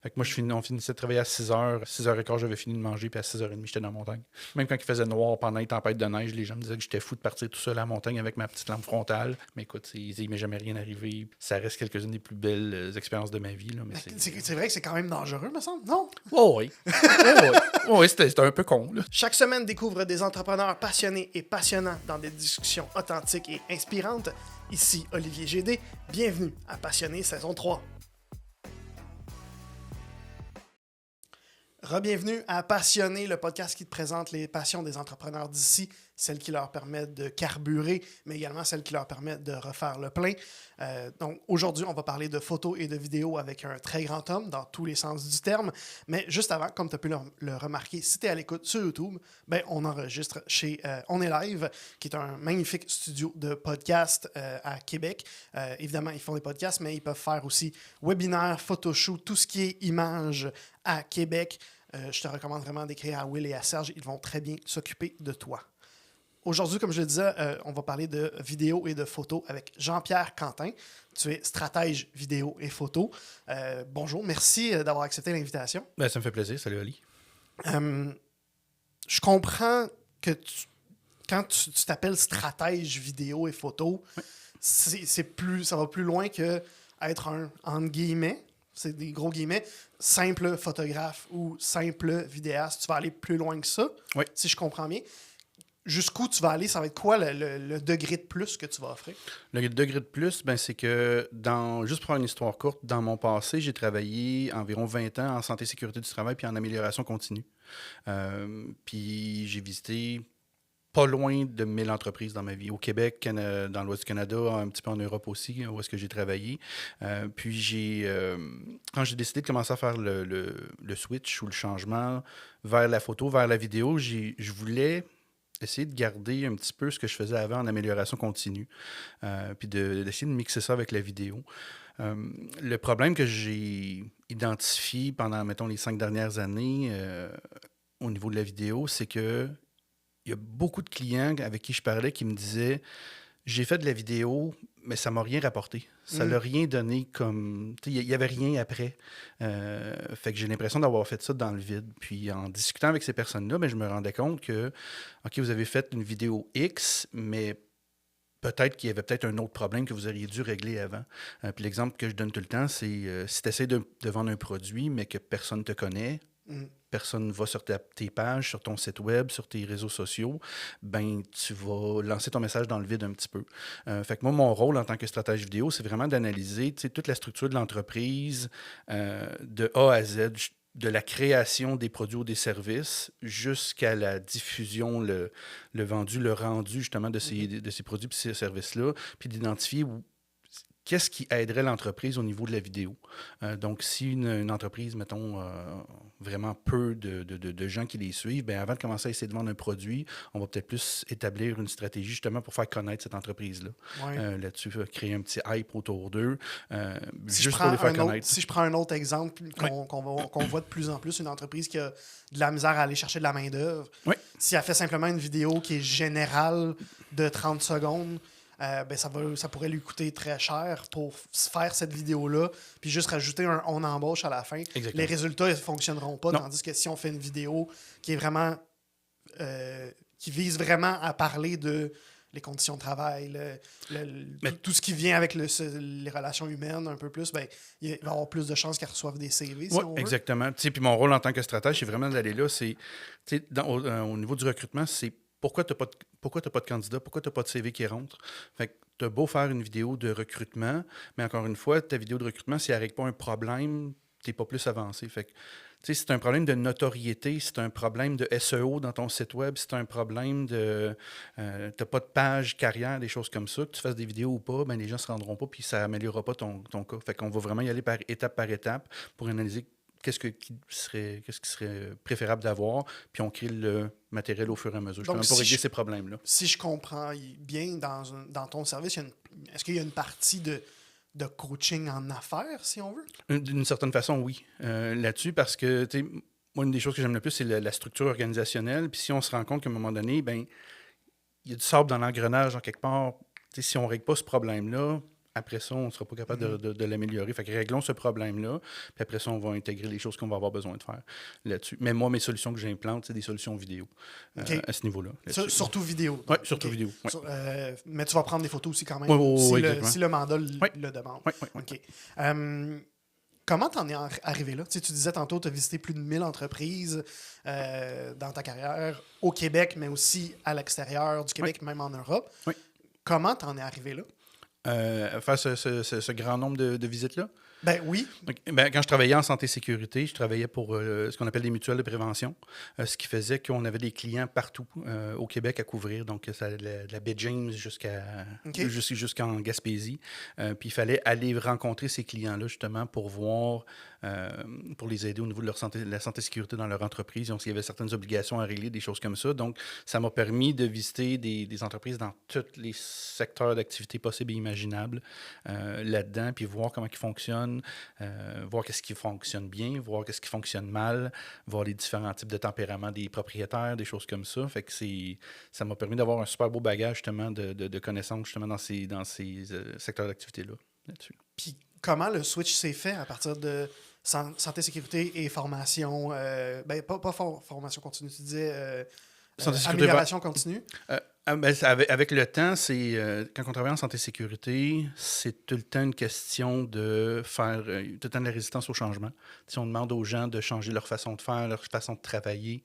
Fait que moi, on finissait de travailler à 6h. 6h15, j'avais fini de manger, puis à 6h30, j'étais dans la montagne. Même quand il faisait noir pendant les tempêtes de neige, les gens me disaient que j'étais fou de partir tout seul à la montagne avec ma petite lampe frontale. Mais écoute, il m'est jamais rien arrivé. Ça reste quelques-unes des plus belles expériences de ma vie. Là, mais C'est vrai que c'est quand même dangereux, me semble, non? Oh oui. Oh oui. Oh oui, c'était un peu con. Là. Chaque semaine, découvre des entrepreneurs passionnés et passionnants dans des discussions authentiques et inspirantes. Ici Olivier Gédé, bienvenue à Passionné saison 3. Re-bienvenue à Passionné, le podcast qui te présente les passions des entrepreneurs d'ici, celles qui leur permettent de carburer, mais également celles qui leur permettent de refaire le plein. Donc aujourd'hui, on va parler de photos et de vidéos avec un très grand homme dans tous les sens du terme. Mais juste avant, comme tu as pu le remarquer, si tu es à l'écoute sur YouTube, ben, on enregistre chez On est Live, qui est un magnifique studio de podcast à Québec. Évidemment, ils font des podcasts, mais ils peuvent faire aussi webinaires, photoshoot, tout ce qui est images à Québec. Je te recommande vraiment d'écrire à Will et à Serge. Ils vont très bien s'occuper de toi. Aujourd'hui, comme je le disais, on va parler de vidéo et de photos avec Jean-Pierre Quentin. Tu es stratège vidéo et photo. Bonjour, merci d'avoir accepté l'invitation. Ben, ça me fait plaisir. Salut, Oli. Je comprends que quand tu t'appelles stratège vidéo et photo, oui. Ça va plus loin que être un, entre guillemets, c'est des gros guillemets, simple photographe ou simple vidéaste. Tu vas aller plus loin que ça, oui. Si je comprends bien. Jusqu'où tu vas aller, ça va être quoi le degré de plus que tu vas offrir? Le degré de plus, ben, c'est que, juste pour une histoire courte, dans mon passé, j'ai travaillé environ 20 ans en santé et sécurité du travail puis en amélioration continue. Puis j'ai visité pas loin de 1000 entreprises dans ma vie. Au Québec, dans l'Ouest du Canada, un petit peu en Europe aussi, où est-ce que j'ai travaillé. Puis quand j'ai décidé de commencer à faire le switch ou le changement vers la photo, vers la vidéo, je voulais essayer de garder un petit peu ce que je faisais avant en amélioration continue, puis d'essayer de mixer ça avec la vidéo. Le problème que j'ai identifié pendant, mettons, les 5 dernières années au niveau de la vidéo, c'est que il y a beaucoup de clients avec qui je parlais qui me disaient « J'ai fait de la vidéo, mais ça ne m'a rien rapporté. Ça ne l'a rien donné comme... » Il n'y avait rien après. Fait que j'ai l'impression d'avoir fait ça dans le vide. Puis en discutant avec ces personnes-là, ben, je me rendais compte que, OK, vous avez fait une vidéo X, mais peut-être qu'il y avait peut-être un autre problème que vous auriez dû régler avant. Puis l'exemple que je donne tout le temps, c'est si tu essaies de vendre un produit, mais que personne ne te connaît, personne ne va sur tes pages, sur ton site web, sur tes réseaux sociaux, ben tu vas lancer ton message dans le vide un petit peu. Fait que moi, mon rôle en tant que stratège vidéo, c'est vraiment d'analyser toute la structure de l'entreprise de A à Z, de la création des produits ou des services jusqu'à la diffusion, le vendu, le rendu justement de ces produits et ces services-là, puis d'identifier qu'est-ce qui aiderait l'entreprise au niveau de la vidéo. Donc, si une entreprise, mettons, vraiment peu de gens qui les suivent, bien, avant de commencer à essayer de vendre un produit, on va peut-être plus établir une stratégie justement pour faire connaître cette entreprise-là. Ouais. Là-dessus, créer un petit hype autour d'eux, Si juste pour les faire connaître. Si je prends un autre exemple qu'on voit de plus en plus, une entreprise qui a de la misère à aller chercher de la main-d'œuvre, si elle fait simplement une vidéo qui est générale de 30 secondes, ben ça pourrait lui coûter très cher pour faire cette vidéo-là, puis juste rajouter un « on embauche » à la fin. Exactement. Les résultats ne fonctionneront pas, tandis que si on fait une vidéo qui est vraiment qui vise vraiment à parler de les conditions de travail, tout ce qui vient avec les relations humaines un peu plus, ben, il va y avoir plus de chances qu'elle reçoive des CV, si on veut. Exactement. Puis mon rôle en tant que stratège, c'est vraiment d'aller là, c'est au niveau du recrutement, c'est pourquoi tu n'as pas de candidat, pourquoi tu n'as pas de CV qui rentre. Fait que tu as beau faire une vidéo de recrutement, mais encore une fois, ta vidéo de recrutement, si elle ne règle pas un problème, tu n'es pas plus avancé. Fait que c'est un problème de notoriété, c'est un problème de SEO dans ton site web, c'est un problème de... tu n'as pas de page carrière, des choses comme ça, que tu fasses des vidéos ou pas, ben les gens ne se rendront pas puis ça n'améliorera pas ton cas. Fait qu'on va vraiment y aller par étape pour analyser qu'est-ce qui serait préférable d'avoir, puis on crée le matériel au fur et à mesure. Donc, pour régler ces problèmes-là. Si je comprends bien, dans ton service, est-ce qu'il y a une partie de coaching en affaires, si on veut? D'une certaine façon, oui. Là-dessus, parce que, moi, une des choses que j'aime le plus, c'est la structure organisationnelle. Puis si on se rend compte qu'à un moment donné, ben il y a du sable dans l'engrenage en quelque part. Si on ne règle pas ce problème-là, après ça, on ne sera pas capable de l'améliorer. Fait que réglons ce problème-là, puis après ça, on va intégrer les choses qu'on va avoir besoin de faire là-dessus. Mais moi, mes solutions que j'implante, c'est des solutions vidéo à ce niveau-là. Surtout vidéo. Oui, surtout vidéo. Ouais. Mais tu vas prendre des photos aussi quand même, si le mandat le demande. Oui. OK. Comment t'en es arrivé là? Tu sais, tu disais tantôt, tu as visité plus de 1000 entreprises dans ta carrière, au Québec, mais aussi à l'extérieur du Québec, même en Europe. Oui. Comment t'en es arrivé là? Faire ce grand nombre de visites-là? Ben oui. Donc, quand je travaillais en santé-sécurité, je travaillais pour ce qu'on appelle des mutuelles de prévention, ce qui faisait qu'on avait des clients partout au Québec à couvrir, donc ça allait de la baie James jusqu'en Gaspésie. Puis il fallait aller rencontrer ces clients-là justement pour voir, pour les aider au niveau de la santé-sécurité dans leur entreprise. Donc, il y avait certaines obligations à régler, des choses comme ça. Donc, ça m'a permis de visiter des entreprises dans tous les secteurs d'activité possibles et imaginables là-dedans, puis voir comment ils fonctionnent. Voir qu'est-ce qui fonctionne bien, voir qu'est-ce qui fonctionne mal, voir les différents types de tempéraments des propriétaires, des choses comme ça. Fait que ça m'a permis d'avoir un super beau bagage justement de connaissances justement dans ces secteurs d'activité-là. Là-dessus. Puis comment le switch s'est fait à partir de santé, sécurité et formation? Pas formation continue, tu disais amélioration continue? Avec le temps, quand on travaille en santé-sécurité, c'est tout le temps une question de faire tout le temps de la résistance au changement. Si on demande aux gens de changer leur façon de faire, leur façon de travailler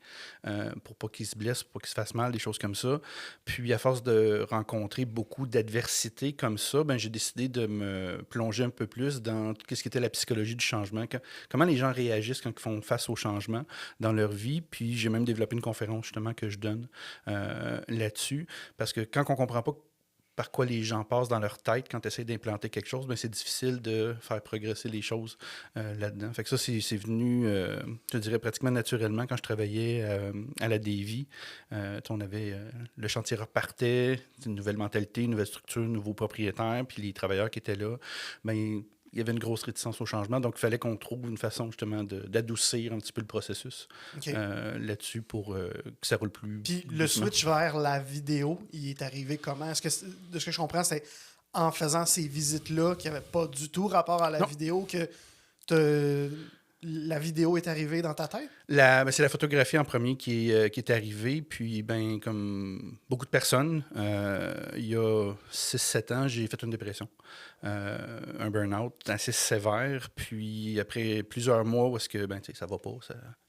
pour pas qu'ils se blessent, pour pas qu'ils se fassent mal, des choses comme ça. Puis, à force de rencontrer beaucoup d'adversité comme ça, j'ai décidé de me plonger un peu plus dans ce qui était la psychologie du changement. Comment les gens réagissent quand ils font face au changement dans leur vie. Puis, j'ai même développé une conférence justement que je donne là-dessus. Parce que quand on ne comprend pas par quoi les gens passent dans leur tête quand ils essaient d'implanter quelque chose, c'est difficile de faire progresser les choses là-dedans. Fait que ça, c'est venu, je dirais, pratiquement naturellement quand je travaillais à la Davy. On avait le chantier repartait, une nouvelle mentalité, une nouvelle structure, un nouveau propriétaire, puis les travailleurs qui étaient là, il y avait une grosse réticence au changement, donc il fallait qu'on trouve une façon justement d'adoucir un petit peu le processus là-dessus pour que ça roule plus. Puis le switch vers la vidéo, il est arrivé comment? De ce que je comprends, c'est en faisant ces visites-là qui n'avaient pas du tout rapport à la vidéo que la vidéo est arrivée dans ta tête? C'est la photographie en premier qui est arrivée. Puis, comme beaucoup de personnes, il y a 6-7 ans, j'ai fait une dépression. Un burn-out assez sévère. Puis, après plusieurs mois où est-ce que ça va pas,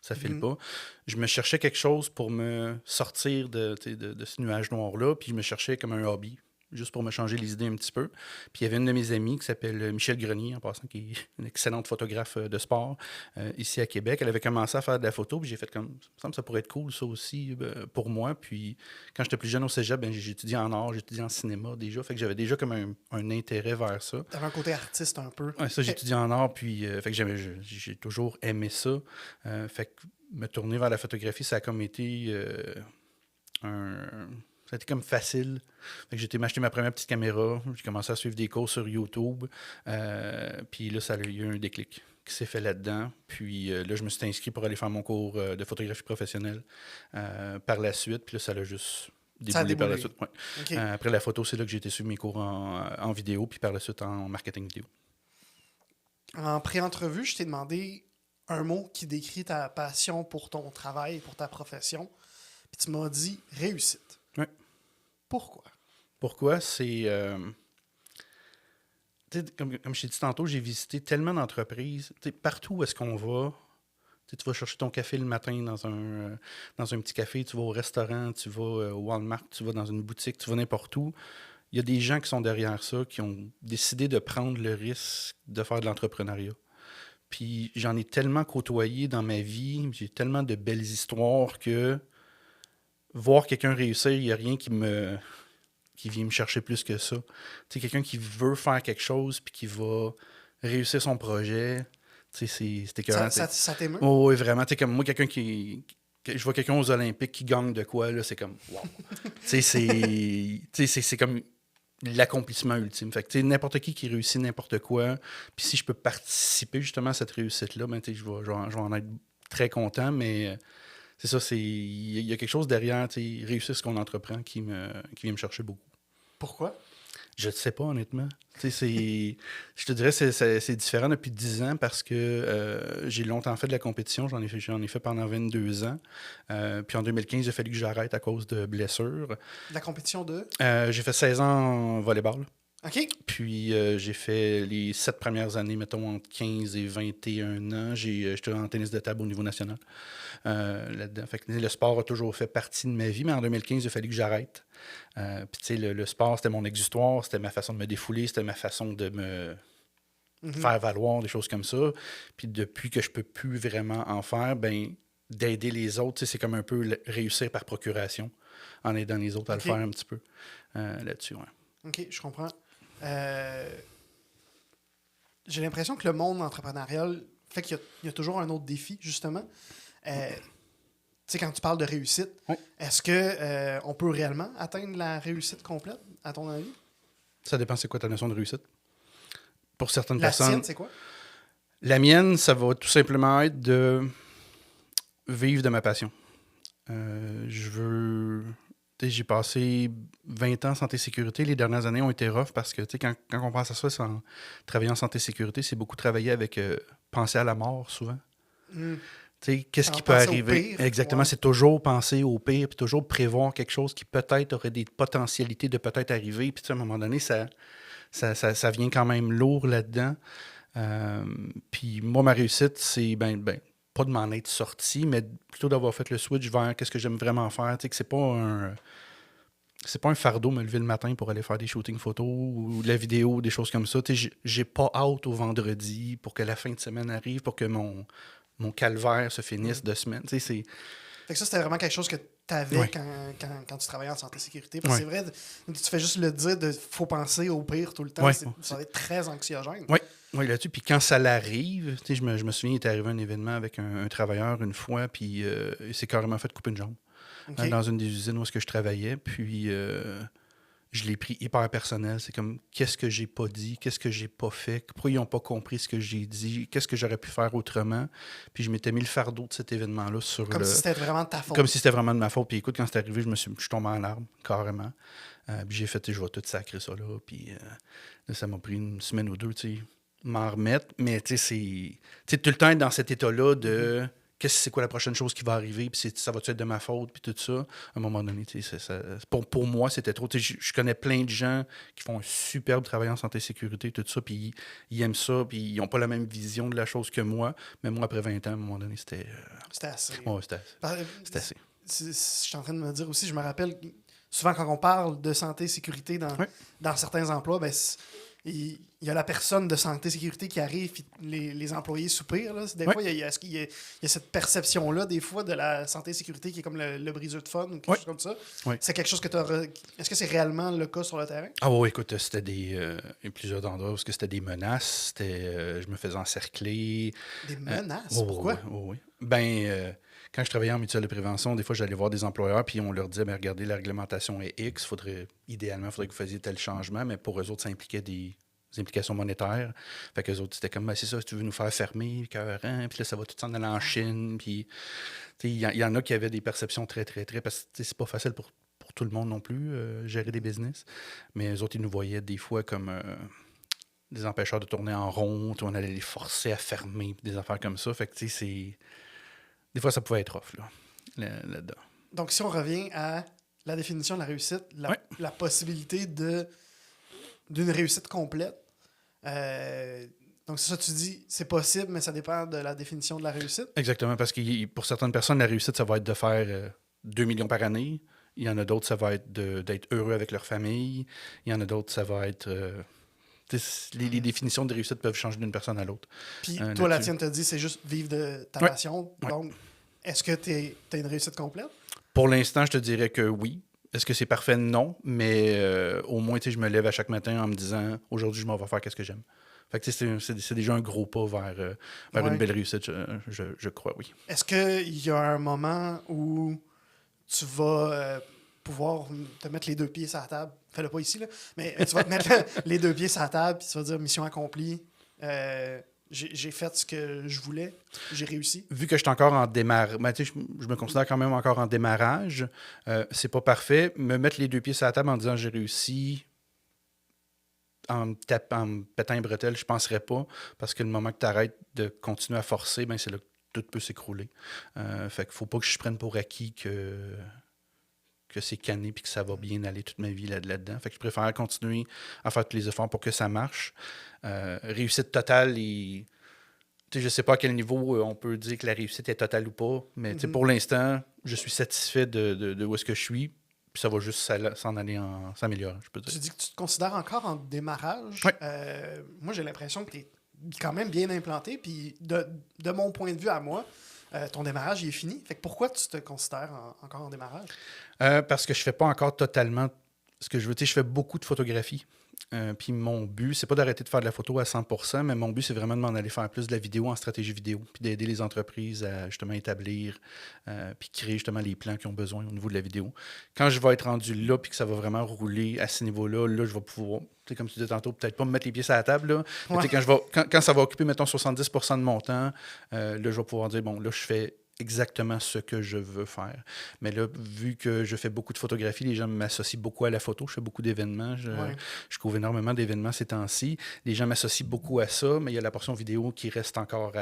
ça file pas, je me cherchais quelque chose pour me sortir de ce nuage noir-là. Puis, je me cherchais comme un hobby, juste pour me changer les idées un petit peu. Puis il y avait une de mes amies qui s'appelle Michel Grenier, en passant, qui est une excellente photographe de sport ici à Québec. Elle avait commencé à faire de la photo, puis j'ai fait comme, ça me semble que ça pourrait être cool, ça aussi, pour moi. Puis quand j'étais plus jeune au cégep, j'ai étudié en art, j'ai étudié en cinéma déjà. Fait que j'avais déjà comme un intérêt vers ça. T'avais un côté artiste un peu. Ouais, ça, j'ai étudié en art, puis fait que j'ai toujours aimé ça. Fait que me tourner vers la photographie, ça a comme été ça a été comme facile. Fait que j'ai été m'acheter ma première petite caméra. J'ai commencé à suivre des cours sur YouTube. Puis là, il y a eu un déclic qui s'est fait là-dedans. Puis là, je me suis inscrit pour aller faire mon cours de photographie professionnelle par la suite. Puis là, ça l'a juste déboulé par la suite. Ouais. Okay. Après la photo, c'est là que j'ai été suivre mes cours en vidéo. Puis par la suite, en marketing vidéo. En pré-entrevue, je t'ai demandé un mot qui décrit ta passion pour ton travail et pour ta profession. Puis tu m'as dit réussite. Oui. Pourquoi? Pourquoi? C'est... comme je t'ai dit tantôt, j'ai visité tellement d'entreprises. Partout où est-ce qu'on va, tu vas chercher ton café le matin dans un petit café, tu vas au restaurant, tu vas au Walmart, tu vas dans une boutique, tu vas n'importe où. Il y a des gens qui sont derrière ça, qui ont décidé de prendre le risque de faire de l'entrepreneuriat. Puis j'en ai tellement côtoyé dans ma vie, j'ai tellement de belles histoires que voir quelqu'un réussir, il n'y a rien qui vient me chercher plus que ça. Tu sais, quelqu'un qui veut faire quelque chose puis qui va réussir son projet, tu sais, c'est écœurant. Ça t'émeut? Oh, oui, vraiment. Tu sais, comme moi, je vois quelqu'un aux Olympiques qui gagne de quoi, là, c'est comme, wow. Tu sais, c'est comme l'accomplissement ultime. Fait que, tu sais, n'importe qui réussit n'importe quoi. Puis si je peux participer justement à cette réussite-là, tu sais, je vais en être très content, mais... c'est ça, il y a quelque chose derrière, réussir ce qu'on entreprend qui vient me chercher beaucoup. Pourquoi? Je ne sais pas, honnêtement. Je te dirais que c'est différent depuis 10 ans parce que j'ai longtemps fait de la compétition. J'en ai fait pendant 22 ans. Puis en 2015, il a fallu que j'arrête à cause de blessures. La compétition de? J'ai fait 16 ans en volleyball. OK. Puis j'ai fait les 7 premières années, mettons, entre 15 et 21 ans. J'étais en tennis de table au niveau national là-dedans. Fait que le sport a toujours fait partie de ma vie, mais en 2015, il a fallu que j'arrête. Puis tu sais, le sport, c'était mon exutoire, c'était ma façon de me défouler, c'était ma façon de me faire valoir, des choses comme ça. Puis depuis que je peux plus vraiment en faire, ben d'aider les autres, tu sais, c'est comme un peu réussir par procuration, en aidant les autres à le faire un petit peu là-dessus. Ouais. OK, je comprends. J'ai l'impression que le monde entrepreneurial fait qu'il y a toujours un autre défi, justement. Tu sais, quand tu parles de réussite, est-ce que on peut réellement atteindre la réussite complète, à ton avis? Ça dépend c'est quoi ta notion de réussite. Pour certaines La personnes... sienne, c'est quoi? La mienne, ça va tout simplement être de vivre de ma passion. Je veux... J'ai passé 20 ans en santé-sécurité. Les dernières années ont été rough parce que quand on pense à ça, travailler en santé-sécurité, c'est beaucoup travailler avec penser à la mort souvent. Qu'est-ce qui peut arriver? Exactement, c'est toujours penser au pire, puis toujours prévoir quelque chose qui peut-être aurait des potentialités de peut-être arriver. Puis à un moment donné, ça vient quand même lourd là-dedans. Puis moi, ma réussite, c'est pas de m'en être sorti, mais plutôt d'avoir fait le switch vers qu'est-ce que j'aime vraiment faire. Que c'est pas un fardeau me lever le matin pour aller faire des shootings photos ou de la vidéo, des choses comme ça. J'ai pas hâte au vendredi pour que la fin de semaine arrive, pour que mon calvaire se finisse de semaine. Fait que ça, c'était vraiment quelque chose que tu avais quand tu travaillais en santé-sécurité. Parce que c'est vrai, tu fais juste le dire de faut penser au pire tout le temps. Ça va être très anxiogène. Oui, là-dessus. Puis quand ça l'arrive, je me souviens, il est arrivé un événement avec un travailleur une fois, puis il s'est carrément fait couper une jambe dans une des usines où est-ce que je travaillais. Puis je l'ai pris hyper personnel. C'est comme, qu'est-ce que j'ai pas dit? Qu'est-ce que j'ai pas fait? Pourquoi ils n'ont pas compris ce que j'ai dit? Qu'est-ce que j'aurais pu faire autrement? Puis je m'étais mis le fardeau de cet événement-là sur Comme si c'était vraiment de ta faute. Comme si c'était vraiment de ma faute. Puis écoute, quand c'est arrivé, je suis tombé en larmes, carrément. Puis j'ai fait, je vais tout sacrer ça là. Puis là, ça m'a pris une semaine ou deux, tu sais, m'en remettre. Mais tu sais, c'est tout le temps être dans cet état-là de... c'est quoi la prochaine chose qui va arriver, puis ça va-tu être de ma faute, puis tout ça. À un moment donné, pour moi, c'était trop. Je connais plein de gens qui font un superbe travail en santé-sécurité, tout ça, puis ils aiment ça, puis ils n'ont pas la même vision de la chose que moi. Mais moi, après 20 ans, à un moment donné, c'était... C'était assez. Ouais, c'était assez. Je suis en train de me dire aussi, je me rappelle, souvent quand on parle de santé-sécurité dans certains emplois, il y a la personne de santé-sécurité qui arrive et les employés soupirent. Là. Des fois, il y a cette perception-là, des fois, de la santé-sécurité qui est comme le briseur de fun ou quelque chose comme ça. C'est quelque chose que tu as... Est-ce que c'est réellement le cas sur le terrain? Ah oui, écoute, c'était plusieurs endroits où c'était des menaces. Je me faisais encercler. Des menaces? Pourquoi? Oui. Quand je travaillais en mutuelle de prévention, des fois, j'allais voir des employeurs, puis on leur disait, regardez, la réglementation est X, idéalement, il faudrait que vous fassiez tel changement, mais pour eux autres, ça impliquait des implications monétaires. Fait qu'eux autres, c'était comme, c'est ça, si tu veux nous faire fermer, cœurant, puis là, ça va tout s'en aller en Chine, puis il y en a qui avaient des perceptions très, très, très, parce que c'est pas facile pour tout le monde non plus, gérer des business, mais eux autres, ils nous voyaient des fois comme... des empêcheurs de tourner en rond, on allait les forcer à fermer, des affaires comme ça. Fait que, tu sais, des fois, ça pouvait être off, là-dedans. Donc, si on revient à la définition de la réussite, la possibilité d'une réussite complète, donc c'est ça, tu dis, c'est possible, mais ça dépend de la définition de la réussite? Exactement, parce que pour certaines personnes, la réussite, ça va être de faire 2 millions par année. Il y en a d'autres, ça va être d'être heureux avec leur famille. Il y en a d'autres, ça va être... les définitions de réussite peuvent changer d'une personne à l'autre. Puis toi, la tienne te dit, c'est juste vivre de ta passion. Donc, est-ce que tu as une réussite complète? Pour l'instant, je te dirais que oui. Est-ce que c'est parfait? Non. Mais au moins, je me lève à chaque matin en me disant, aujourd'hui, je m'en vais faire qu'est-ce que j'aime. Fait que c'est déjà un gros pas vers une belle réussite, je crois, oui. Est-ce qu'il y a un moment où tu vas pouvoir te mettre les deux pieds sur la table? Fais-le pas ici, là. Mais tu vas te mettre les deux pieds sur la table puis tu vas dire mission accomplie. J'ai fait ce que je voulais. J'ai réussi. Vu que je suis encore en démarrage, je me considère quand même encore en démarrage. C'est pas parfait. Me mettre les deux pieds sur la table en disant j'ai réussi, en me pétant les bretelles, je ne penserais pas. Parce que le moment que tu arrêtes de continuer à forcer, ben, c'est là que tout peut s'écrouler. Fait qu'il ne faut pas que je prenne pour acquis que c'est canné et que ça va bien aller toute ma vie là-dedans. Fait que je préfère continuer à faire tous les efforts pour que ça marche. Réussite totale et... Je ne sais pas à quel niveau on peut dire que la réussite est totale ou pas, mais pour l'instant, je suis satisfait de où est-ce que je suis. Puis ça va juste s'en aller s'améliorer, je peux dire. Tu dis que tu te considères encore en démarrage. Oui. Moi, j'ai l'impression que tu es quand même bien implanté. Puis de mon point de vue à moi, ton démarrage il est fini. Fait que pourquoi tu te considères encore en démarrage? Parce que je ne fais pas encore totalement ce que je veux. Je fais beaucoup de photographie. Puis mon but, c'est pas d'arrêter de faire de la photo à 100%, mais mon but, c'est vraiment de m'en aller faire plus de la vidéo en stratégie vidéo, puis d'aider les entreprises à justement établir, puis créer justement les plans qu'ils ont besoin au niveau de la vidéo. Quand je vais être rendu là, puis que ça va vraiment rouler à ce niveau-là, là, je vais pouvoir, comme tu disais tantôt, peut-être pas me mettre les pieds sur la table, là, mais quand ça va occuper, mettons, 70% de mon temps, là, je vais pouvoir dire, bon, là, je fais exactement ce que je veux faire. Mais là, vu que je fais beaucoup de photographie, les gens m'associent beaucoup à la photo. Je fais beaucoup d'événements. Je couvre énormément d'événements ces temps-ci. Les gens m'associent beaucoup à ça, mais il y a la portion vidéo qui reste encore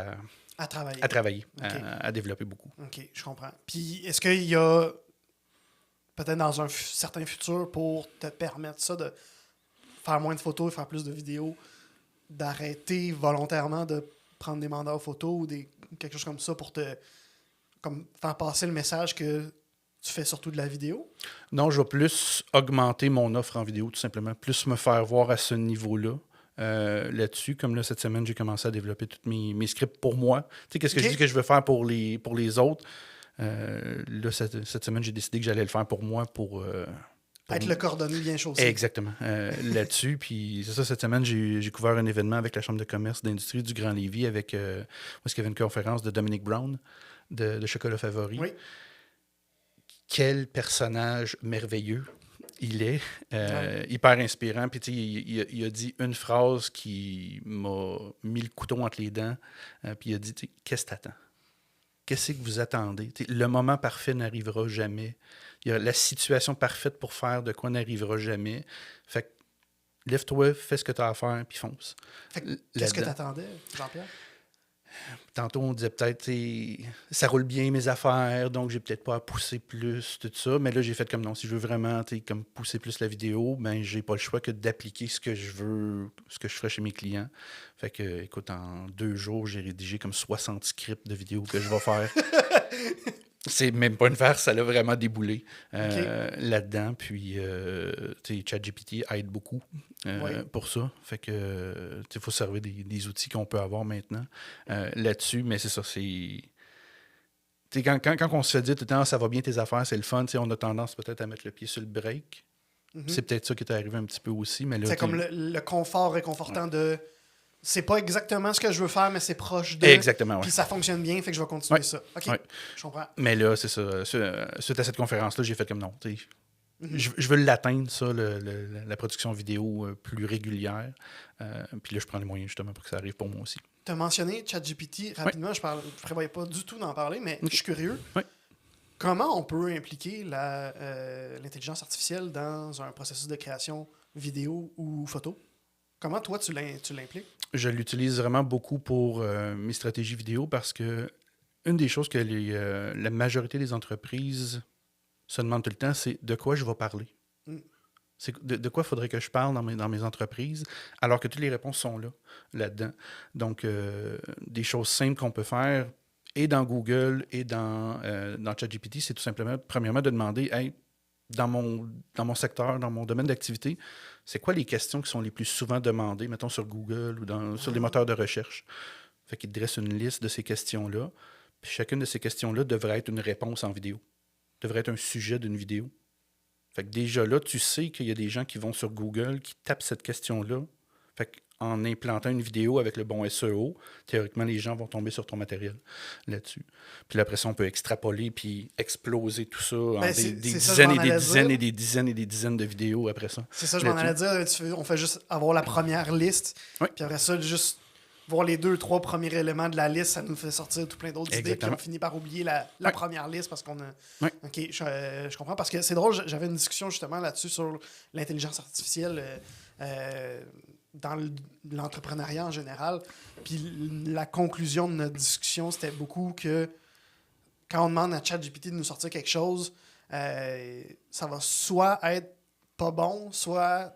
à travailler, okay. à développer beaucoup. OK, je comprends. Puis, est-ce qu'il y a peut-être dans un certain futur pour te permettre ça, de faire moins de photos et faire plus de vidéos, d'arrêter volontairement de prendre des mandats photos ou quelque chose comme ça pour te faire passer le message que tu fais surtout de la vidéo? Non, je vais plus augmenter mon offre en vidéo, tout simplement. Plus me faire voir à ce niveau-là. Là-dessus, comme là, cette semaine, j'ai commencé à développer tous mes scripts pour moi. Tu sais, qu'est-ce que je dis que je veux faire pour les autres? Là, cette semaine, j'ai décidé que j'allais le faire pour moi, pour être le cordonnier bien chaussé. Exactement. Là-dessus, puis c'est ça, cette semaine, j'ai couvert un événement avec la Chambre de commerce d'industrie du Grand Lévis, où est-ce qu'il y avait une conférence de Dominic Brown, de Chocolat Favori. Oui. Quel personnage merveilleux il est. Hyper inspirant. Puis, il a dit une phrase qui m'a mis le couteau entre les dents. Puis, il a dit, qu'est-ce que t'attends? Qu'est-ce que vous attendez? Le moment parfait n'arrivera jamais. La situation parfaite pour faire de quoi n'arrivera jamais. Fait que, lève-toi, fais ce que tu as à faire, puis fonce. Qu'est-ce que tu attendais, Jean-Pierre? Tantôt, on disait peut-être, ça roule bien mes affaires, donc j'ai peut-être pas à pousser plus, tout ça. Mais là, j'ai fait comme non. Si je veux vraiment comme pousser plus la vidéo, ben j'ai pas le choix que d'appliquer ce que je veux, ce que je ferais chez mes clients. Fait que, écoute, en 2 jours, j'ai rédigé comme 60 scripts de vidéos que je vais faire. C'est même pas une farce, ça l'a vraiment déboulé là-dedans. Puis, ChatGPT aide beaucoup pour ça. Fait que, il faut servir des outils qu'on peut avoir maintenant là-dessus. Mais c'est ça, c'est... Quand on se fait dire tout le temps, ça va bien tes affaires, c'est le fun, on a tendance peut-être à mettre le pied sur le break. C'est peut-être ça qui est arrivé un petit peu aussi. Mais là, c'est comme le confort réconfortant de... C'est pas exactement ce que je veux faire, mais c'est proche de... Exactement, oui. Puis ça fonctionne bien, fait que je vais continuer ça. OK, je comprends. Mais là, c'est ça. Suite à cette conférence-là, j'ai fait comme non. Je veux l'atteindre, ça, la production vidéo plus régulière. Puis là, je prends les moyens justement pour que ça arrive pour moi aussi. Tu as mentionné ChatGPT rapidement. Je ne prévoyais pas du tout d'en parler, mais je suis curieux. Oui. Comment on peut impliquer l'intelligence artificielle dans un processus de création vidéo ou photo? Comment toi, tu l'impliques? Je l'utilise vraiment beaucoup pour mes stratégies vidéo parce que une des choses que la majorité des entreprises se demandent tout le temps, c'est de quoi je vais parler. C'est de quoi il faudrait que je parle dans mes entreprises, alors que toutes les réponses sont là-dedans. Donc, des choses simples qu'on peut faire, et dans Google, et dans ChatGPT, c'est tout simplement, premièrement, de demander, hey, dans mon secteur, dans mon domaine d'activité, c'est quoi les questions qui sont les plus souvent demandées, mettons sur Google ou sur les moteurs de recherche. Fait qu'il dresse une liste de ces questions-là. Puis chacune de ces questions-là devrait être une réponse en vidéo. Devrait être un sujet d'une vidéo. Fait que déjà là, tu sais qu'il y a des gens qui vont sur Google, qui tapent cette question-là. Fait qu'en implantant une vidéo avec le bon SEO, théoriquement, les gens vont tomber sur ton matériel là-dessus. Puis là, après ça, on peut extrapoler puis exploser tout ça en des dizaines et des dizaines et des dizaines et des dizaines de vidéos après ça. C'est ça, je m'en allais dire. On fait juste avoir la première liste. Oui. Puis après ça, juste voir les 2-3 premiers éléments de la liste, ça nous fait sortir tout plein d'autres idées, puis Exactement. on finit par oublier la Ouais. première liste parce qu'on a... Ouais. OK, je comprends, parce que c'est drôle, j'avais une discussion justement là-dessus sur l'intelligence artificielle dans l'entrepreneuriat en général, puis la conclusion de notre discussion, c'était beaucoup que quand on demande à ChatGPT de nous sortir quelque chose, ça va soit être pas bon, soit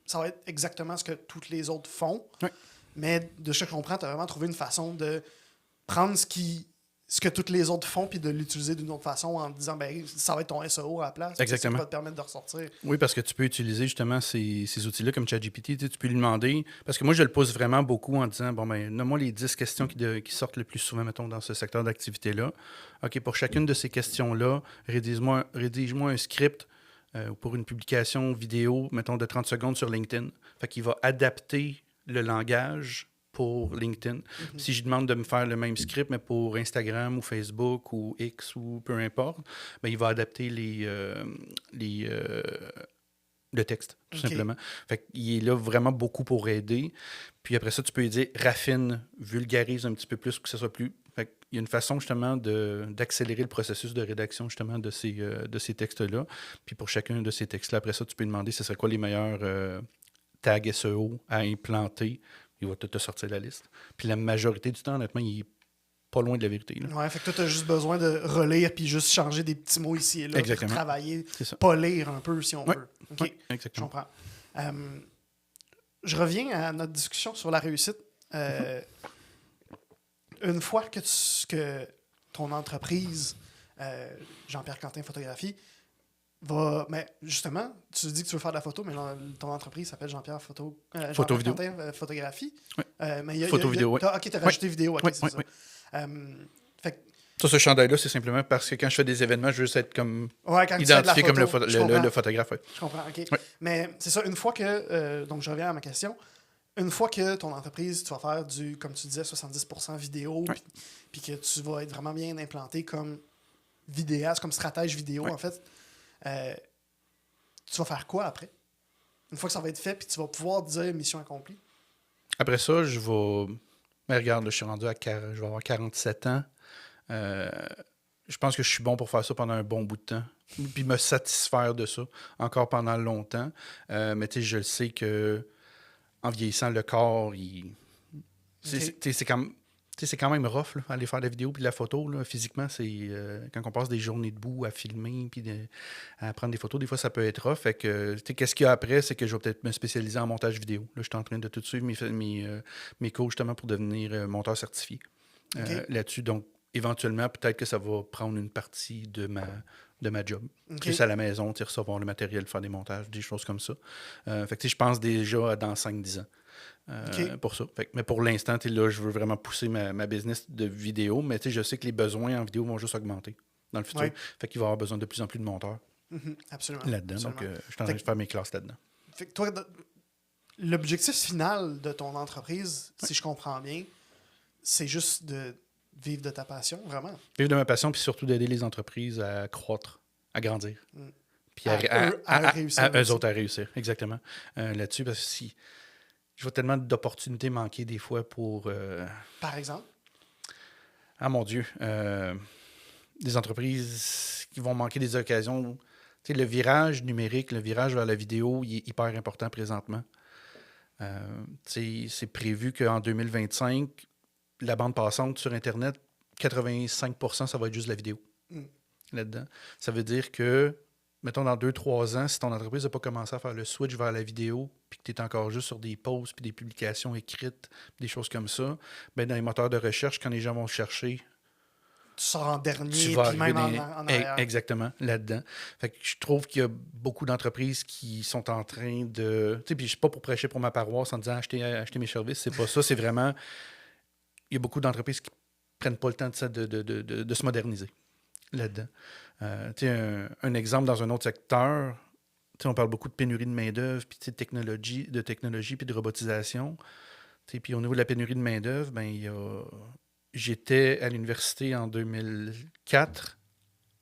ça va être exactement ce que toutes les autres font. Oui. Mais de ce que je comprends, tu as vraiment trouvé une façon de prendre ce que toutes les autres font puis de l'utiliser d'une autre façon en disant ben ça va être ton SEO à la place. Exactement. Ça va te permettre de ressortir. Oui, parce que tu peux utiliser justement ces outils-là comme ChatGPT. Tu peux lui demander. Parce que moi, je le pose vraiment beaucoup en disant bon, ben, nomme-moi les 10 questions qui sortent le plus souvent, mettons, dans ce secteur d'activité-là. OK, pour chacune de ces questions-là, rédige-moi un script pour une publication vidéo, mettons, de 30 secondes sur LinkedIn. Fait qu'il va adapter le langage pour LinkedIn. Si je demande de me faire le même script, mais pour Instagram ou Facebook ou X ou peu importe, ben, il va adapter le texte, tout OK. simplement. Fait qu'il est là vraiment beaucoup pour aider. Puis après ça, tu peux lui dire raffine, vulgarise un petit peu plus, que ce soit plus... Fait qu'il y a une façon justement d'accélérer le processus de rédaction justement de ces textes-là. Puis pour chacun de ces textes-là, après ça, tu peux demander ce serait quoi les meilleurs tags SEO à implanter. Il va te sortir la liste. Puis la majorité du temps, honnêtement, il est pas loin de la vérité. Là. Ouais, fait que toi, tu as juste besoin de relire puis juste changer des petits mots ici et là, puis Exactement. travailler, C'est ça. pas lire un peu si on Ouais. veut. OK, Oui, je exactement. comprends. Je reviens à notre discussion sur la réussite. Une fois que ton entreprise, Jean-Pierre Quentin Photographie, mais justement, tu dis que tu veux faire de la photo, mais ton entreprise s'appelle Jean-Pierre Photo vidéo. Quentin Photographie. Oui. Mais Photo vidéo, oui. OK, tu as rajouté vidéo, OK, Oui, c'est oui, ça. oui. Fait que, Ça, ce chandail-là, c'est simplement parce que quand je fais des événements, je veux juste être comme ouais, quand tu fais de la identifié comme photo, je comprends. le photographe. Ouais. Je comprends, OK. Ouais. Mais c'est ça, une fois que... donc, je reviens à ma question. Une fois que ton entreprise, tu vas faire comme tu disais, 70% vidéo, Ouais. puis que tu vas être vraiment bien implanté comme vidéaste, comme stratège vidéo, Ouais. en fait, tu vas faire quoi après? Une fois que ça va être fait, puis tu vas pouvoir dire mission accomplie. Après ça, je vais... Mais regarde, là, je suis rendu je vais avoir 47 ans. Je pense que je suis bon pour faire ça pendant un bon bout de temps. Puis me satisfaire de ça encore pendant longtemps. Mais tu sais, je le sais que en vieillissant, le corps, c'est quand même rough, là, aller faire de la vidéo puis de la photo. Là. Physiquement, c'est quand on passe des journées debout à filmer puis à prendre des photos, des fois, ça peut être rough. Fait que, qu'est-ce qu'il y a après, c'est que je vais peut-être me spécialiser en montage vidéo. Là, je suis en train de tout suivre mes cours justement pour devenir monteur certifié là-dessus. Donc, éventuellement, peut-être que ça va prendre une partie de ma job. OK. Plus à la maison, recevoir le matériel, faire des montages, des choses comme ça. Fait que je pense déjà dans 5-10 ans. Pour ça. Mais pour l'instant, là, je veux vraiment pousser ma business de vidéo, mais je sais que les besoins en vidéo vont juste augmenter dans le futur. Ouais. Fait qu'il va y avoir besoin de plus en plus de monteurs Absolument. là-dedans. Absolument. Donc, je suis en train de faire mes classes là-dedans. Fait que toi, l'objectif final de ton entreprise, si je comprends bien, c'est juste de vivre de ta passion, vraiment. Vivre de ma passion, puis surtout d'aider les entreprises à croître, à grandir. Puis À réussir à eux aussi. autres à réussir, exactement. Là-dessus, parce que si je vois tellement d'opportunités manquer des fois pour... Par exemple. Ah mon Dieu, des entreprises qui vont manquer des occasions. Tu sais, le virage numérique, le virage vers la vidéo, il est hyper important présentement. C'est prévu qu'en 2025, la bande passante sur Internet, 85%, ça va être juste la vidéo là-dedans. Ça veut dire que, mettons, dans 2-3 ans, si ton entreprise n'a pas commencé à faire le switch vers la vidéo, puis que tu es encore juste sur des posts, puis des publications écrites, des choses comme ça, ben dans les moteurs de recherche, quand les gens vont chercher, Tu sors en dernier, tu vas puis même arriver en arrière. exactement là-dedans. Fait que je trouve qu'il y a beaucoup d'entreprises qui sont en train de... Tu sais, puis je suis pas pour prêcher pour ma paroisse en disant achetez mes services, c'est pas ça, c'est vraiment... Il y a beaucoup d'entreprises qui prennent pas le temps de se moderniser là-dedans. Tu sais, un exemple dans un autre secteur, tu sais, on parle beaucoup de pénurie de main-d'œuvre, puis de technologie, puis de robotisation. Tu sais, puis au niveau de la pénurie de main-d'œuvre, ben, j'étais à l'université en 2004.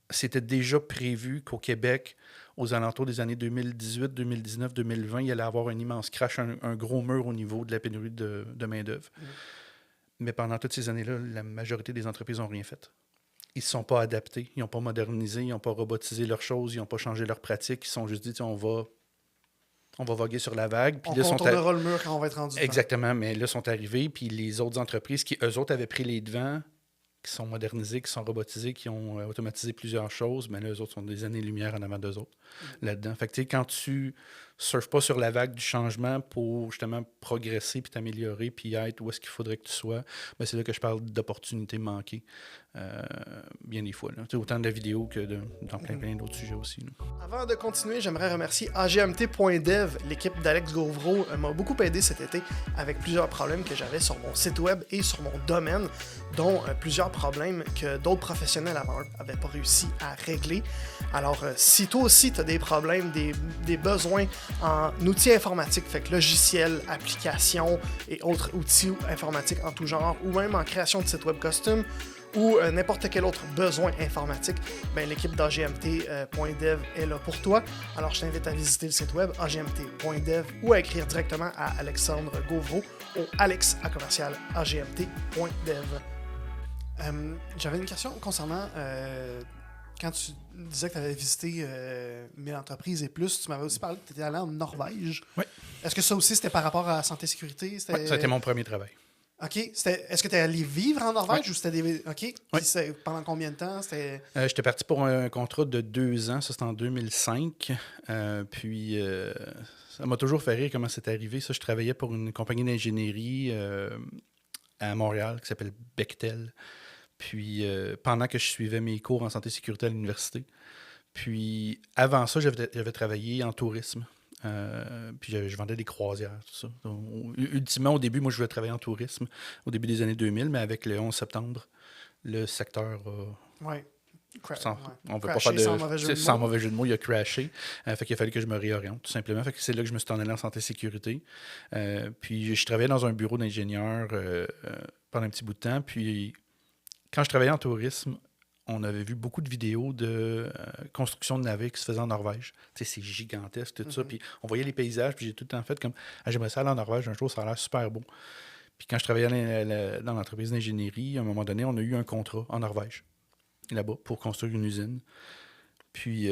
C'était déjà prévu qu'au Québec, aux alentours des années 2018, 2019, 2020, il y allait avoir un immense crash, un gros mur au niveau de la pénurie de main-d'œuvre. Mais pendant toutes ces années-là, la majorité des entreprises n'ont rien fait. Ils ne se sont pas adaptés, ils n'ont pas modernisé, ils n'ont pas robotisé leurs choses, ils n'ont pas changé leurs pratiques. Ils se sont juste dit, on va voguer sur la vague. Puis On là, contournera le mur quand on va être rendu dedans. Exactement, mais là, sont arrivés, puis les autres entreprises qui, eux autres, avaient pris les devants, qui sont modernisées, qui sont robotisées, qui ont automatisé plusieurs choses, mais là, eux autres sont des années-lumière en avant d'eux autres là-dedans. Fait que, tu sais, quand tu surfes pas sur la vague du changement pour justement progresser, puis t'améliorer, puis être où est-ce qu'il faudrait que tu sois, ben, c'est là que je parle d'opportunités manquées, bien des fois. Là. Autant de la vidéo que dans plein d'autres sujets aussi. Là. Avant de continuer, j'aimerais remercier AGMT.dev. L'équipe d'Alex Gauvreau m'a beaucoup aidé cet été avec plusieurs problèmes que j'avais sur mon site web et sur mon domaine, dont plusieurs problèmes que d'autres professionnels avant n'avaient pas réussi à régler. Alors, si toi aussi tu as des problèmes, des besoins en outils informatiques, fait que logiciels, applications et autres outils informatiques en tout genre, ou même en création de sites web custom, ou n'importe quel autre besoin informatique, ben, l'équipe d'AGMT.dev est là pour toi. Alors, je t'invite à visiter le site web agmt.dev ou à écrire directement à Alexandre Gauvreau au alex@agmt.dev. J'avais une question concernant quand tu disais que tu avais visité 1000 entreprises et plus, tu m'avais aussi parlé que tu étais allé en Norvège. Oui. Est-ce que ça aussi, c'était par rapport à la santé-sécurité? Oui, ça a été mon premier travail. OK. Est-ce que tu es allé vivre en Norvège ou c'était des. OK. Puis Oui. pendant combien de temps? J'étais parti pour un contrat de 2 ans, ça c'était en 2005. Puis ça m'a toujours fait rire comment c'est arrivé. Ça, je travaillais pour une compagnie d'ingénierie à Montréal qui s'appelle Bechtel. Puis pendant que je suivais mes cours en santé et sécurité à l'université. Puis avant ça, j'avais travaillé en tourisme. Puis je vendais des croisières, tout ça. Donc, ultimement, au début, moi, je voulais travailler en tourisme, au début des années 2000, mais avec le 11 septembre, le secteur Ouais. on ne peut pas Crasher faire sans mauvais jeu de sans mots. mauvais jeu de mots, il a crashé. Fait qu'il a fallu que je me réoriente, tout simplement. Fait que c'est là que je me suis en allé en santé et sécurité. Puis je travaillais dans un bureau d'ingénieur pendant un petit bout de temps. Puis quand je travaillais en tourisme, on avait vu beaucoup de vidéos de construction de navires qui se faisaient en Norvège. Tu sais, c'est gigantesque, tout ça. Puis on voyait les paysages, puis j'ai tout le temps fait comme j'aimerais ça aller en Norvège un jour, ça a l'air super beau. Puis quand je travaillais dans l'entreprise d'ingénierie, à un moment donné, on a eu un contrat en Norvège, là-bas, pour construire une usine. Puis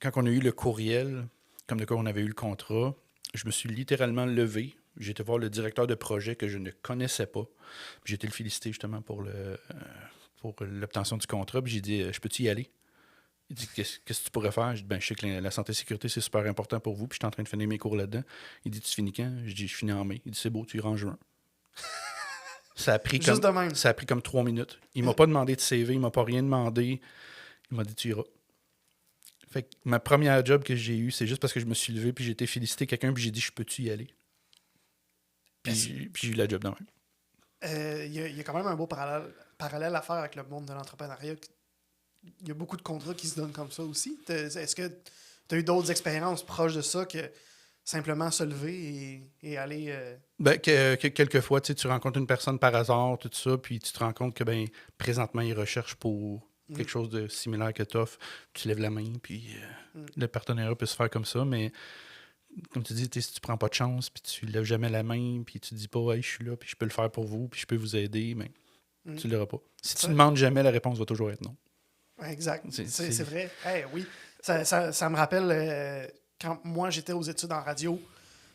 quand on a eu le courriel, comme de quoi on avait eu le contrat, je me suis littéralement levé. J'ai été voir le directeur de projet que je ne connaissais pas. Puis j'ai été le féliciter justement pour l'obtention du contrat. Puis j'ai dit, je peux-tu y aller? Il dit, qu'est-ce que tu pourrais faire? Je dis, je sais que la santé et sécurité, c'est super important pour vous. Puis je suis en train de finir mes cours là-dedans. Il dit, tu finis quand? Je dis, je finis en mai. Il dit, c'est beau, tu iras en juin. Ça a pris Juste de même. Ça a pris comme 3 minutes. Il m'a pas demandé de CV, il m'a pas rien demandé. Il m'a dit, tu iras. Fait que ma première job que j'ai eue, c'est juste parce que je me suis levé, puis j'ai été féliciter quelqu'un, puis j'ai dit, je peux-tu y aller? Puis j'ai eu la job dans même. Il y a quand même un beau parallèle à faire avec le monde de l'entrepreneuriat. Il y a beaucoup de contrats qui se donnent comme ça aussi. Est-ce que tu as eu d'autres expériences proches de ça que simplement se lever et aller... Quelquefois, tu rencontres une personne par hasard, tout ça, puis tu te rends compte que présentement, ils recherchent pour quelque chose de similaire que t'offres. Tu lèves la main, puis le partenariat peut se faire comme ça, mais comme tu dis, si tu prends pas de chance, puis tu lèves jamais la main, puis tu dis pas « Hey, je suis là, puis je peux le faire pour vous, puis je peux vous aider », mais tu l'auras pas. Si tu ne demandes jamais, la réponse va toujours être non. Exact. C'est vrai. Oui. Ça me rappelle quand moi j'étais aux études en radio,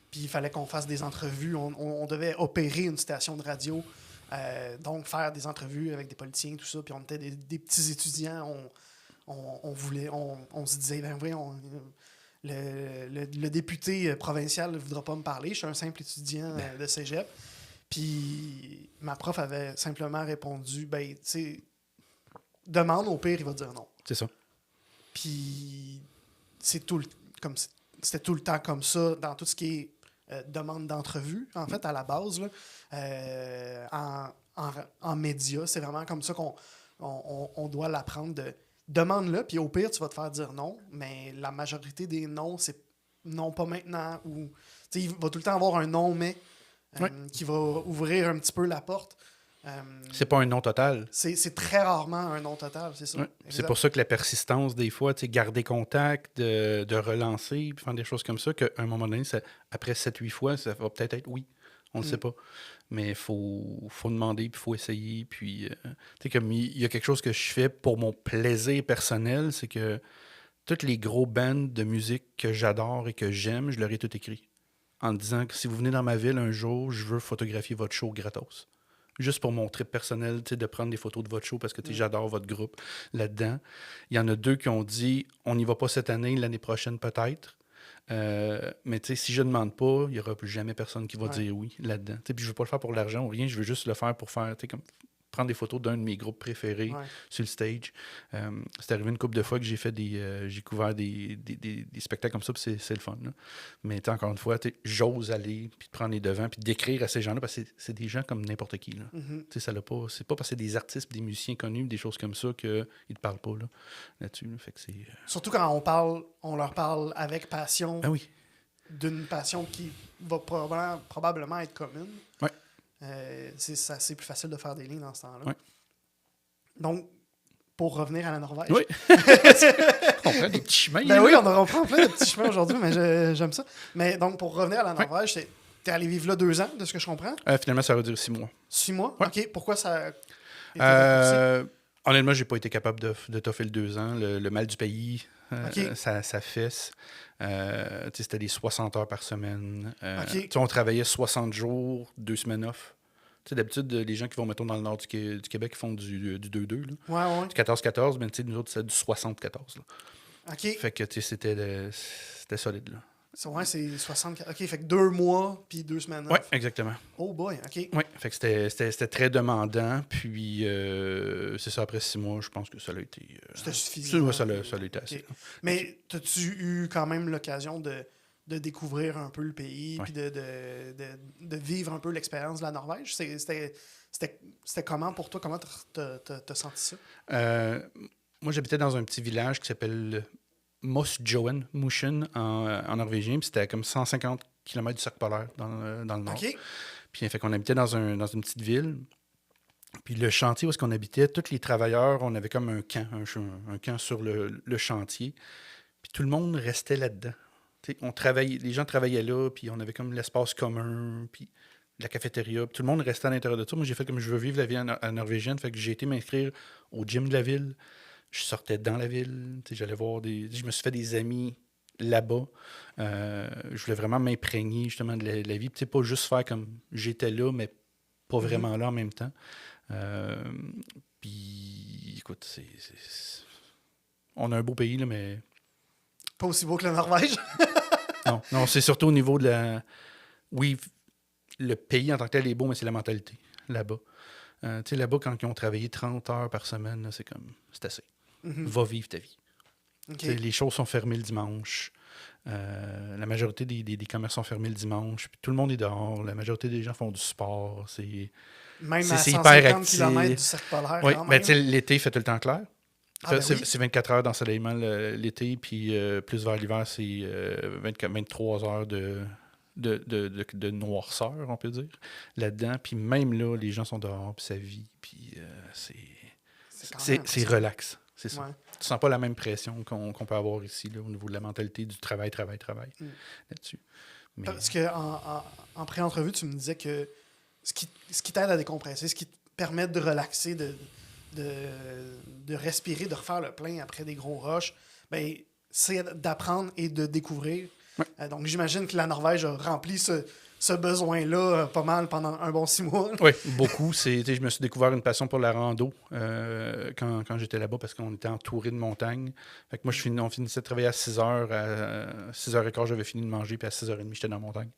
puis il fallait qu'on fasse des entrevues. On devait opérer une station de radio, donc faire des entrevues avec des politiciens, tout ça. Puis on était des petits étudiants. On se disait, oui, le député provincial ne voudra pas me parler. Je suis un simple étudiant de cégep. Puis ma prof avait simplement répondu, tu sais, demande, au pire, il va dire non. C'est ça. Puis c'était tout le temps comme ça dans tout ce qui est demande d'entrevue, en fait, à la base, là, en médias. C'est vraiment comme ça qu'on doit l'apprendre. Demande-le, puis au pire, tu vas te faire dire non, mais la majorité des non, c'est non, pas maintenant. Ou il va tout le temps avoir un non, mais qui va ouvrir un petit peu la porte. C'est pas un non total. C'est très rarement un non total, c'est ça. Ouais. C'est pour ça que la persistance, des fois, garder contact, de relancer, puis faire des choses comme ça, qu'à un moment donné, après 7-8 fois, ça va peut-être être oui. On ne le sait pas. Mais il faut demander, puis il faut essayer. Puis, comme il y a quelque chose que je fais pour mon plaisir personnel, c'est que tous les gros bands de musique que j'adore et que j'aime, je leur ai tout écrit. En disant que si vous venez dans ma ville un jour, je veux photographier votre show gratos. Juste pour mon trip personnel, de prendre des photos de votre show parce que j'adore votre groupe là-dedans. Il y en a 2 qui ont dit on n'y va pas cette année, l'année prochaine peut-être. Mais si je ne demande pas, il n'y aura plus jamais personne qui va dire oui là-dedans. Puis je ne veux pas le faire pour l'argent ou rien, je veux juste le faire pour faire comme prendre des photos d'un de mes groupes préférés sur le stage. C'est arrivé une couple de fois que j'ai fait j'ai couvert des spectacles comme ça, puis c'est le fun. Là. Mais encore une fois, j'ose aller, puis prendre les devants, puis d'écrire à ces gens-là, parce que c'est des gens comme n'importe qui. Là. C'est pas parce que c'est des artistes, des musiciens connus, des choses comme ça, qu'ils ne te parlent pas là-dessus. Là. Fait que c'est... Surtout quand on leur parle avec passion, d'une passion qui va probablement être commune. Oui. C'est plus facile de faire des lignes dans ce temps-là. Oui. Donc, pour revenir à la Norvège. Oui. On prend des petits chemins. Ben oui, on prend plein de petits chemins aujourd'hui, mais j'aime ça. Mais donc, pour revenir à la Norvège, t'es allé vivre là 2 ans, de ce que je comprends? Finalement, ça va durer 6 mois. 6 mois? Ouais. OK. Pourquoi ça a été raccourci? Honnêtement, j'ai pas été capable de toffer le 2 ans. Le mal du pays, ça fesse. C'était des 60 heures par semaine. On travaillait 60 jours, 2 semaines off. D'habitude, les gens qui vont, mettons, dans le nord du Québec, ils font du 2-2. Là. Du 14-14, mais nous autres, c'est du 60-14. Là. OK. Fait que c'était solide. Là. C'est 60... OK, fait que 2 mois puis 2 semaines off. Oui, exactement. Oh boy, OK. Oui, fait que c'était très demandant. Puis, c'est ça, après 6 mois, je pense que ça a été... C'était suffisant. Ça a été assez. Mais as-tu eu quand même l'occasion de découvrir un peu le pays puis de vivre un peu l'expérience de la Norvège? C'était comment pour toi? Comment t'as senti ça? Moi, j'habitais dans un petit village qui s'appelle Mosjoen, en norvégien, puis c'était comme 150 km du cercle polaire dans le nord. OK. Puis, fait qu'on habitait dans une petite ville. Puis le chantier où est-ce qu'on habitait, tous les travailleurs, on avait comme un camp, un camp sur le chantier. Puis tout le monde restait là-dedans. Les gens travaillaient là, puis on avait comme l'espace commun, puis la cafétéria, puis tout le monde restait à l'intérieur de ça. Moi, j'ai fait comme je veux vivre la vie norvégienne, fait que j'ai été m'inscrire au gym de la ville. Je sortais dans la ville, j'allais voir je me suis fait des amis là-bas. Je voulais vraiment m'imprégner justement de la vie, pas juste faire comme j'étais là, mais pas vraiment là en même temps. Puis, écoute, on a un beau pays, là, mais... Pas aussi beau que la Norvège? Non, c'est surtout au niveau de la... Oui, le pays en tant que tel est beau, mais c'est la mentalité, là-bas. Là-bas, quand ils ont travaillé 30 heures par semaine, là, c'est assez. Va vivre ta vie. Okay. Les choses sont fermées le dimanche. La majorité des commerces sont fermés le dimanche. Puis tout le monde est dehors. La majorité des gens font du sport. Même à c'est 150 hyper actif. km du cercle polaire. Oui, mais l'été, il fait tout le temps clair. C'est 24 heures d'ensoleillement l'été, puis plus vers l'hiver, c'est 23 heures de noirceur, on peut dire, là-dedans. Puis même là, les gens sont dehors, puis ça vit, puis c'est relax. C'est ça. Ouais. Tu sens pas la même pression qu'on peut avoir ici, là, au niveau de la mentalité du travail là-dessus. Mais... Parce qu'en pré-entrevue, tu me disais que ce qui t'aide à décompresser, ce qui te permet de relaxer, de respirer, de refaire le plein après des gros rushs, ben, c'est d'apprendre et de découvrir. Ouais. Donc, j'imagine que la Norvège a rempli ce besoin-là pas mal pendant un bon 6 mois. Oui, beaucoup. Je me suis découvert une passion pour la rando quand j'étais là-bas parce qu'on était entouré de montagnes. Fait que moi, on finissait de travailler à 6 heures. À 6h15, j'avais fini de manger, puis à 6h30, j'étais dans la montagne.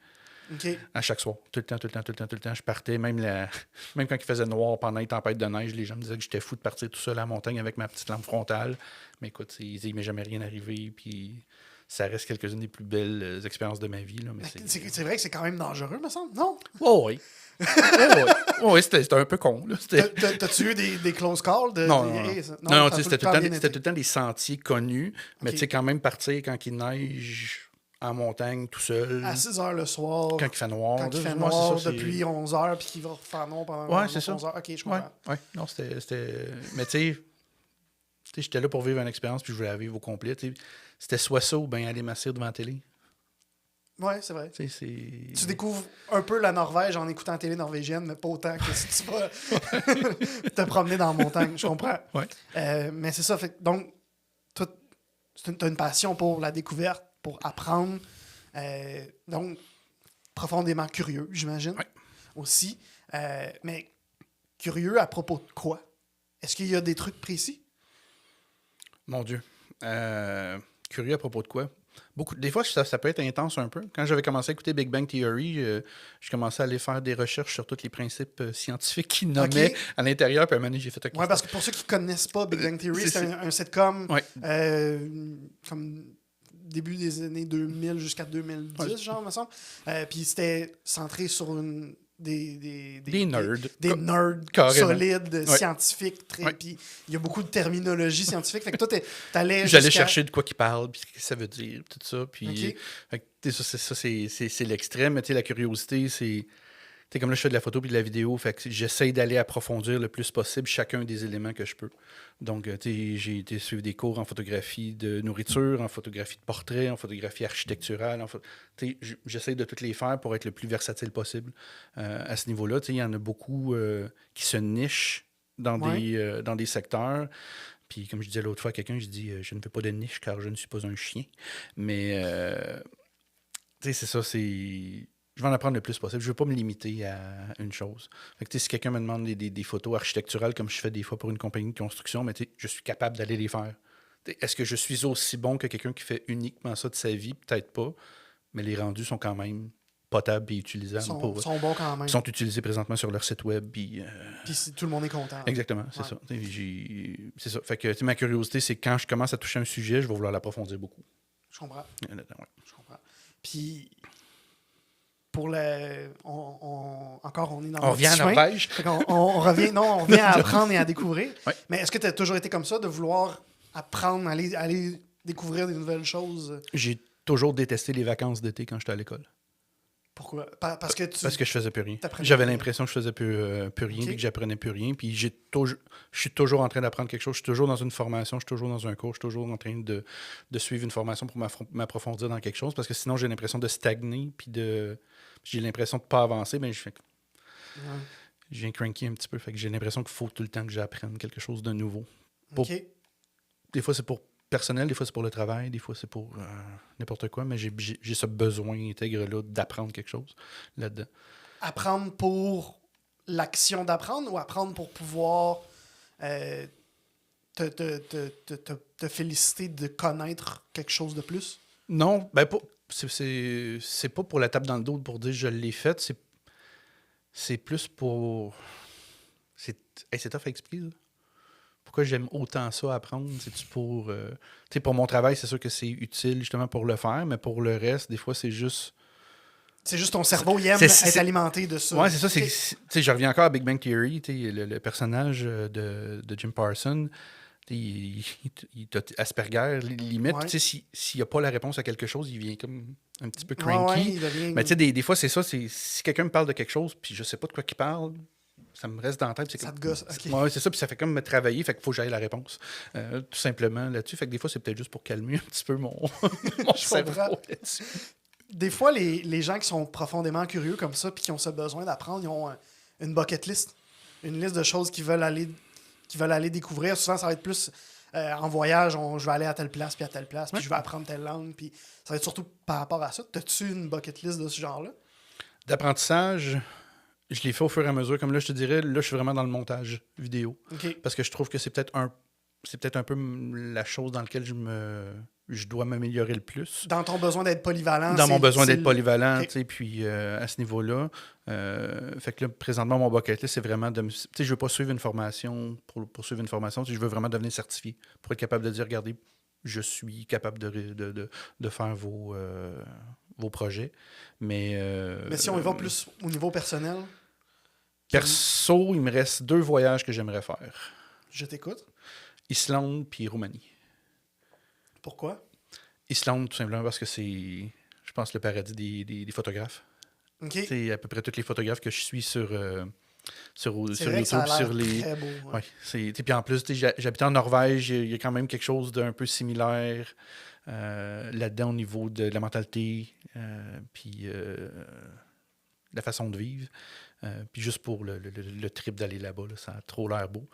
Okay. À chaque soir. Tout le temps. Je partais, même quand il faisait noir pendant les tempêtes de neige, les gens me disaient que j'étais fou de partir tout seul à la montagne avec ma petite lampe frontale. Mais écoute, il m'est jamais rien arrivé, puis ça reste quelques-unes des plus belles expériences de ma vie. Là, mais c'est vrai que c'est quand même dangereux, me semble, non? Oh, oui. Oui, c'était un peu con. Là. T'as-tu eu des close calls? Non, c'était tout le temps des sentiers connus, mais tu sais, quand même partir quand il neige en montagne tout seul. À 6 heures le soir. Quand il fait noir. Quand il fait noir depuis 11 heures, puis qu'il va faire noir pendant 11 heures. OK, je comprends. Ouais. Non, c'était... Mais tu sais, j'étais là pour vivre une expérience, puis je voulais la vivre au complet. T'sais. C'était soit ça ou bien aller m'asseoir devant la télé. Ouais, c'est vrai. C'est... Tu découvres un peu la Norvège en écoutant la télé norvégienne, mais pas autant que si tu vas te promener dans la montagne. Je comprends. Ouais. Mais c'est ça. Donc, toi, tu as une passion pour la découverte, pour apprendre. Donc, profondément curieux, j'imagine, Ouais. aussi. Mais curieux à propos de quoi? Est-ce qu'il y a des trucs précis? Mon Dieu. Curieux à propos de quoi? Des fois, ça peut être intense un peu. Quand j'avais commencé à écouter Big Bang Theory, je commençais à aller faire des recherches sur tous les principes scientifiques qu'ils nommaient à l'intérieur. Puis à un moment donné, j'ai fait OK. Oui, parce que pour ceux qui ne connaissent pas Big Bang Theory, c'est un sitcom comme début des années 2000 jusqu'à 2010, genre, me semble. Puis c'était centré sur des nerds. Des nerds Carrément. solides, scientifiques. Puis il y a beaucoup de terminologie scientifique. Fait que toi, j'allais chercher de quoi qu'ils parlent, puis ce que ça veut dire, tout ça. Puis c'est l'extrême. Mais tu sais, la curiosité, c'est... Tu sais, comme là, je fais de la photo puis de la vidéo, fait que j'essaie d'aller approfondir le plus possible chacun des éléments que je peux. Donc, tu sais, j'ai été suivre des cours en photographie de nourriture, en photographie de portrait, en photographie architecturale. Tu sais, j'essaie de toutes les faire pour être le plus versatile possible à ce niveau-là. Tu sais, il y en a beaucoup qui se nichent dans des secteurs. Puis, comme je disais l'autre fois à quelqu'un, je dis je ne fais pas de niche car je ne suis pas un chien. Mais, tu sais, c'est ça, c'est... Je vais en apprendre le plus possible. Je ne veux pas me limiter à une chose. Fait que, si quelqu'un me demande des photos architecturales, comme je fais des fois pour une compagnie de construction, mais je suis capable d'aller les faire. Est-ce que je suis aussi bon que quelqu'un qui fait uniquement ça de sa vie? Peut-être pas. Mais les rendus sont quand même potables et utilisables. Ils sont bons quand même. Ils sont utilisés présentement sur leur site web. Puis tout le monde est content. Exactement, c'est ça. C'est ça. Fait que ma curiosité, c'est quand je commence à toucher un sujet, je vais vouloir l'approfondir beaucoup. Je comprends. Je comprends. Puis... Pour encore, on est dans on revient à Norvège. On revient à apprendre et à découvrir. Ouais. Mais est-ce que tu as toujours été comme ça, de vouloir apprendre, aller découvrir des nouvelles choses? J'ai toujours détesté les vacances d'été quand j'étais à l'école. Pourquoi? Parce que je faisais plus rien. J'avais l'impression que je faisais plus rien et que j'apprenais plus rien. Puis je suis toujours en train d'apprendre quelque chose. Je suis toujours dans une formation, je suis toujours dans un cours, je suis toujours en train de suivre une formation pour m'approfondir dans quelque chose. Parce que sinon, j'ai l'impression de stagner. Puis j'ai l'impression de ne pas avancer. Mais je viens cranky un petit peu. Fait que j'ai l'impression qu'il faut tout le temps que j'apprenne quelque chose de nouveau. Des fois, c'est pour personnel, des fois c'est pour le travail, des fois c'est pour n'importe quoi, mais j'ai ce besoin intègre-là d'apprendre quelque chose là-dedans. Apprendre pour l'action d'apprendre ou apprendre pour pouvoir te féliciter de connaître quelque chose de plus? Non, ben c'est pas pour la tape dans le dos pour dire je l'ai faite, c'est plus pour... C'est tough à expliquer, là. Pourquoi j'aime autant ça apprendre? C'est-tu pour... tu sais, pour mon travail, c'est sûr que c'est utile justement pour le faire, mais pour le reste, des fois, c'est juste... C'est juste ton cerveau, il aime être alimenté de ça. Ouais, c'est ça. Tu sais, je reviens encore à Big Bang Theory, le personnage de Jim Parsons, il a Asperger, limite. Tu sais, s'il n'a pas la réponse à quelque chose, il vient comme un petit peu cranky. Mais tu sais, des fois, c'est ça. Si quelqu'un me parle de quelque chose, puis je sais pas de quoi il parle, ça me reste dans la tête. Ça te gosse. Okay. Ouais, c'est ça, puis ça fait comme me travailler, fait qu'il faut que j'aille la réponse. Tout simplement là-dessus. Fait que des fois, c'est peut-être juste pour calmer un petit peu mon cerveau là-dessus. Des fois, les gens qui sont profondément curieux comme ça, puis qui ont ce besoin d'apprendre, ils ont une bucket list. Une liste de choses qu'ils veulent aller découvrir. Souvent, ça va être plus en voyage, je vais aller à telle place, puis à telle place, puis je vais apprendre telle langue, puis ça va être surtout par rapport à ça. T'as-tu une bucket list de ce genre-là? D'apprentissage... Je l'ai fait au fur et à mesure. Comme là, je te dirais, là, je suis vraiment dans le montage vidéo. Okay. Parce que je trouve que c'est peut-être un peu la chose dans laquelle je dois m'améliorer le plus. Dans ton besoin d'être polyvalent. Dans mon besoin d'être polyvalent, tu sais, puis à ce niveau-là. Fait que là, présentement, mon bucket list, c'est vraiment de me... Tu sais, je veux pas suivre une formation pour suivre une formation. Je veux vraiment devenir certifié pour être capable de dire, regardez, je suis capable de faire vos projets. Mais si on y va plus au niveau personnel? Perso, il me reste 2 voyages que j'aimerais faire. Je t'écoute. Islande puis Roumanie. Pourquoi? Islande, tout simplement parce que c'est, je pense, le paradis des photographes. Okay. C'est à peu près tous les photographes que je suis sur sur C'est sur vrai que ça YouTube, a sur l'air les... très beau. Ouais. Ouais, puis en plus, j'habitais en Norvège, il y a quand même quelque chose d'un peu similaire là-dedans au niveau de la mentalité, puis la façon de vivre. Puis juste pour le trip d'aller là-bas, là, ça a trop l'air beau.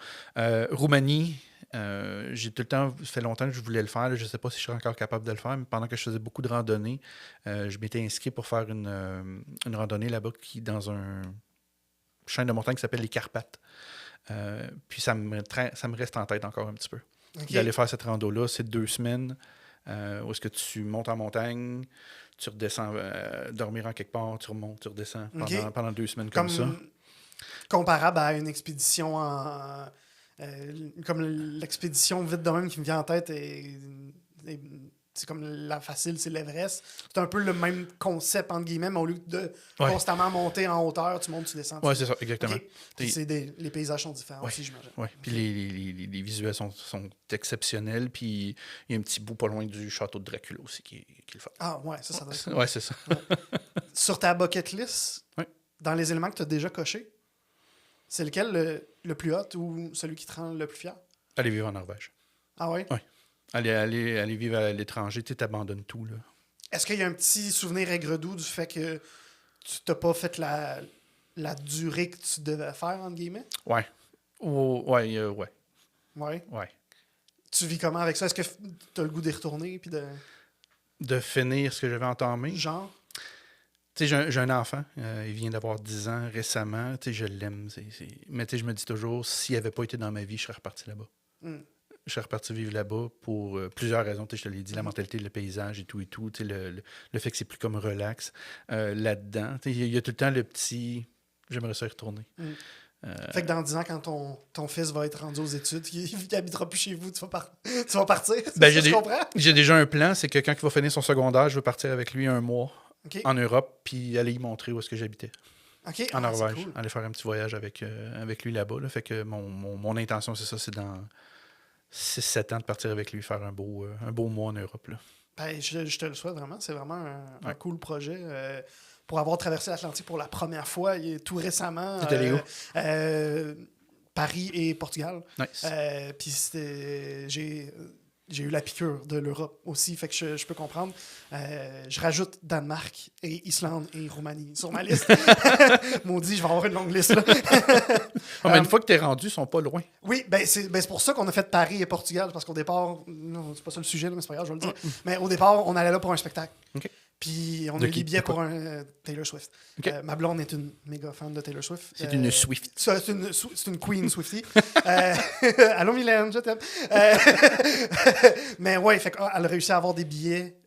Roumanie, j'ai tout le temps, ça fait longtemps que je voulais le faire. Là, je ne sais pas si je serais encore capable de le faire, mais pendant que je faisais beaucoup de randonnées, je m'étais inscrit pour faire une randonnée là-bas dans un chaîne de montagne qui s'appelle les Carpates. Puis ça me reste en tête encore un petit peu. OK. D'aller faire cette rando-là, c'est 2 semaines où est-ce que tu montes en montagne, tu redescends, dormir en quelque part, tu remontes, tu redescends OK. pendant 2 semaines comme ça. Comparable à une expédition comme l'expédition vite de même qui me vient en tête c'est comme la facile, c'est l'Everest. C'est un peu le même concept, entre guillemets, mais au lieu de Ouais. constamment monter en hauteur, tu montes, tu descends. Ouais, c'est ça, exactement. OK. Puis les paysages sont différents Ouais. aussi, j'imagine. Oui, puis les visuels sont exceptionnels. Puis il y a un petit bout pas loin du château de Dracula aussi qui est le fun. Ah, ouais, ça doit être cool. Ouais, c'est ça. Sur ta bucket list, Ouais. dans les éléments que tu as déjà cochés, c'est lequel le plus hot ou celui qui te rend le plus fier? Aller vivre en Norvège. Ah ouais? Ouais. Aller vivre à l'étranger, tu t'abandonnes tout, là. Est-ce qu'il y a un petit souvenir aigre-doux du fait que tu t'as pas fait la durée que tu devais faire, entre guillemets? Ouais. Ouais. Ouais. Ouais. Tu vis comment avec ça? Est-ce que tu as le goût d'y retourner? Puis De finir ce que j'avais entamé. genre? Tu sais, j'ai un enfant. Il vient d'avoir 10 ans récemment. Tu sais, je l'aime. Mais tu sais, je me dis toujours, s'il n'avait pas été dans ma vie, je serais reparti là-bas. Mm. Je serais reparti vivre là-bas pour plusieurs raisons. Tu sais, je te l'ai dit, la mentalité, le paysage et tout. Tu sais, le fait que c'est plus comme relax là-dedans. Tu sais, il y a tout le temps le petit... J'aimerais ça y retourner. Mm. Fait que dans 10 ans, quand ton fils va être rendu aux études, il habitera plus chez vous, tu vas partir. Ben, Je comprends? j'ai déjà un plan, c'est que quand il va finir son secondaire, je veux partir avec lui 1 mois OK. en Europe, puis aller y montrer où est-ce que j'habitais. OK. En Norvège. C'est cool. Aller faire un petit voyage avec lui là-bas. Là. Fait que mon intention, c'est ça, c'est dans 6-7 ans de partir avec lui, faire un beau mois en Europe. Là. Ben, je te le souhaite vraiment. C'est vraiment un cool projet. Pour avoir traversé l'Atlantique pour la première fois tout récemment. T'es allé où? Paris et Portugal. Nice. Puis j'ai eu la piqûre de l'Europe aussi, fait que je peux comprendre. Je rajoute Danemark et Islande et Roumanie sur ma liste. Maudit, je vais avoir une longue liste. Là. Mais une fois que t'es rendu, ils sont pas loin. Oui, c'est pour ça qu'on a fait Paris et Portugal, parce qu'au départ, non, c'est pas ça le sujet, là, mais c'est pas grave, je vais le dire. Mais au départ, on allait là pour un spectacle. OK. Puis on De a eu qui? des billets De quoi? pour un Taylor Swift. OK. Ma blonde est une méga fan de Taylor Swift. C'est une Swift. C'est une Queen Swiftie. Allô Mylène, je t'aime. Mais ouais, fait elle a réussi à avoir des billets.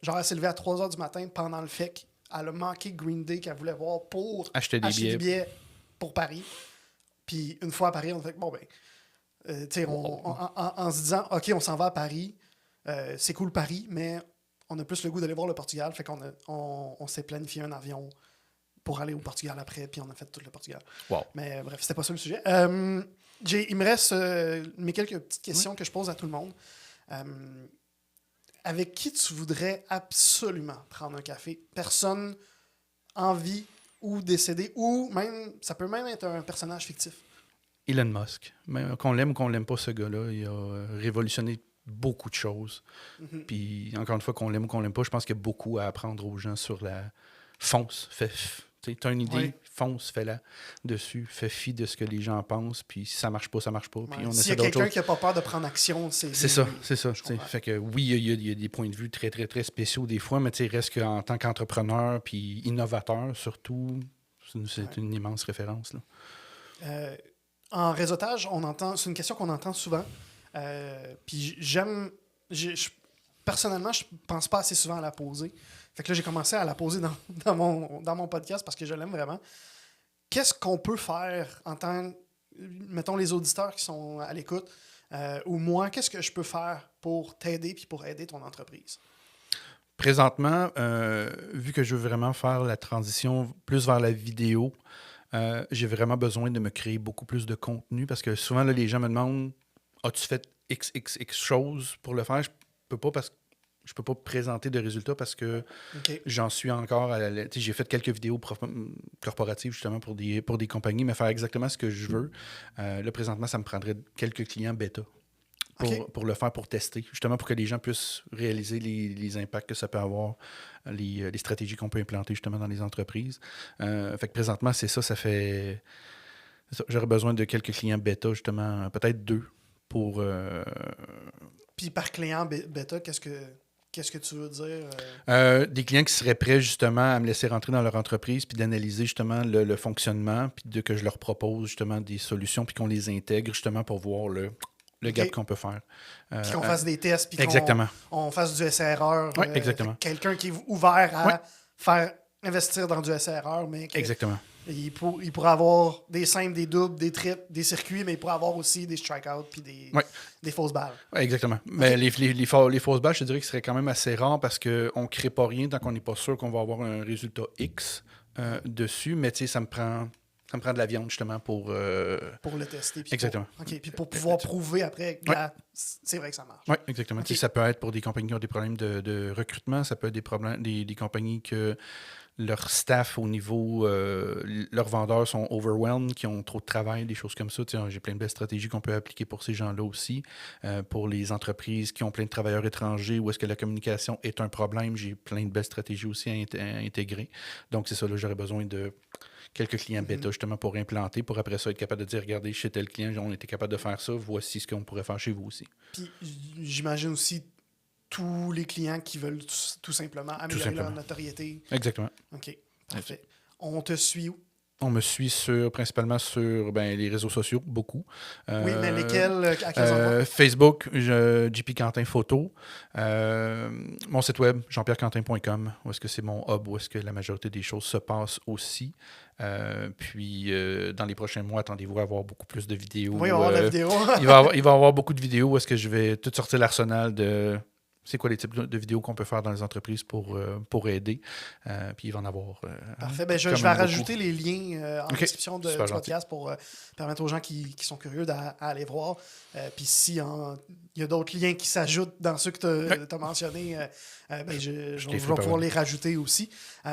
Genre, elle s'est levée à 3 h du matin pendant le FEC. Elle a manqué Green Day qu'elle voulait voir pour Acheter des billets pour Paris. Puis une fois à Paris, on a fait bon, tu sais, en se disant, OK, on s'en va à Paris. C'est cool Paris, mais on a plus le goût d'aller voir le Portugal. Fait qu'on s'est planifié un avion pour aller au Portugal après, puis on a fait tout le Portugal. Wow. Mais bref, c'était pas ça le sujet. Il me reste mes quelques petites questions que je pose à tout le monde. Avec qui tu voudrais absolument prendre un café? Personne en vie ou décédé, ou même, ça peut même être un personnage fictif. Elon Musk. Même qu'on l'aime ou qu'on l'aime pas, ce gars-là, il a révolutionné beaucoup de choses. Mm-hmm. Puis, encore une fois, qu'on l'aime ou qu'on l'aime pas, je pense qu'il y a beaucoup à apprendre aux gens sur la... Fonce, t'as une idée, fonce, fais-la dessus, fais fi de ce que les gens pensent, puis si ça marche pas, ça marche pas. Puis on S'il y essaie a d'autres quelqu'un choses. qui n'a pas peur de prendre action, c'est ça. comprends. Fait que oui, il y a des points de vue très, très, très spéciaux des fois, mais il reste qu'en tant qu'entrepreneur puis innovateur, surtout, c'est une immense référence. Là. En réseautage, c'est une question qu'on entend souvent. Puis personnellement, je pense pas assez souvent à la poser. Fait que là, j'ai commencé à la poser dans mon podcast parce que je l'aime vraiment. Qu'est-ce qu'on peut faire en tant que, mettons, les auditeurs qui sont à l'écoute, ou moi, qu'est-ce que je peux faire pour t'aider puis pour aider ton entreprise? Présentement, vu que je veux vraiment faire la transition plus vers la vidéo, j'ai vraiment besoin de me créer beaucoup plus de contenu parce que souvent, là, les gens me demandent « As-tu fait X choses pour le faire? » Je peux pas parce que je peux pas présenter de résultats parce que OK. j'en suis encore à j'ai fait quelques vidéos corporatives justement pour des compagnies, mais faire exactement ce que je veux. Là, présentement, ça me prendrait quelques clients bêta pour le faire, pour tester, justement pour que les gens puissent réaliser les impacts que ça peut avoir, les stratégies qu'on peut implanter justement dans les entreprises. Fait que présentement, c'est ça, j'aurais besoin de quelques clients bêta, justement, peut-être 2 pour... Puis par client bêta, qu'est-ce que tu veux dire? Des clients qui seraient prêts justement à me laisser rentrer dans leur entreprise puis d'analyser justement le fonctionnement puis que je leur propose justement des solutions puis qu'on les intègre justement pour voir le gap qu'on peut faire. Puis qu'on fasse des tests puis exactement. qu'on fasse du SRR. Oui, exactement. Quelqu'un qui est ouvert à faire investir dans du SRR, mais exactement. Il pourrait avoir des simples, des doubles, des triples, des circuits, mais il pourrait avoir aussi des strikeouts puis des fausses balles. Oui, exactement. Mais les fausses balles, je te dirais que ce serait quand même assez rare parce qu'on ne crée pas rien tant qu'on n'est pas sûr qu'on va avoir un résultat X dessus. Mais tu sais, ça me prend de la viande justement pour le tester. Exactement. Puis pour pouvoir prouver après que c'est vrai que ça marche. Oui, exactement. Okay. Ça peut être pour des compagnies qui ont des problèmes de recrutement, ça peut être des compagnies que leur staff au niveau, leurs vendeurs sont overwhelmed, qui ont trop de travail, des choses comme ça. J'ai plein de belles stratégies qu'on peut appliquer pour ces gens-là aussi. Pour les entreprises qui ont plein de travailleurs étrangers, où est-ce que la communication est un problème, j'ai plein de belles stratégies aussi à intégrer. Donc, c'est ça, là, j'aurais besoin de quelques clients bêta justement pour implanter, pour après ça être capable de dire, regardez, chez tel client, on était capable de faire ça, voici ce qu'on pourrait faire chez vous aussi. Puis, j'imagine aussi tous les clients qui veulent tout simplement améliorer leur notoriété. Exactement. OK, parfait. On te suit où? On me suit principalement sur les réseaux sociaux, beaucoup. Oui, mais lesquels? À quels endroits? Facebook, JP Quentin Photo. Mon site web, jeanpierrequentin.com, où est-ce que c'est mon hub, où est-ce que la majorité des choses se passent aussi. Puis, dans les prochains mois, attendez-vous à avoir beaucoup plus de vidéos. Oui, on va avoir la vidéo. il va y avoir beaucoup de vidéos où est-ce que je vais tout sortir l'arsenal de... C'est quoi les types de vidéos qu'on peut faire dans les entreprises pour aider. Puis il va en avoir. Parfait. Je vais rajouter les liens en description du podcast pour permettre aux gens qui sont curieux d'aller voir. Puis s'il y a d'autres liens qui s'ajoutent dans ceux que tu as mentionnés, je vais pouvoir les rajouter aussi.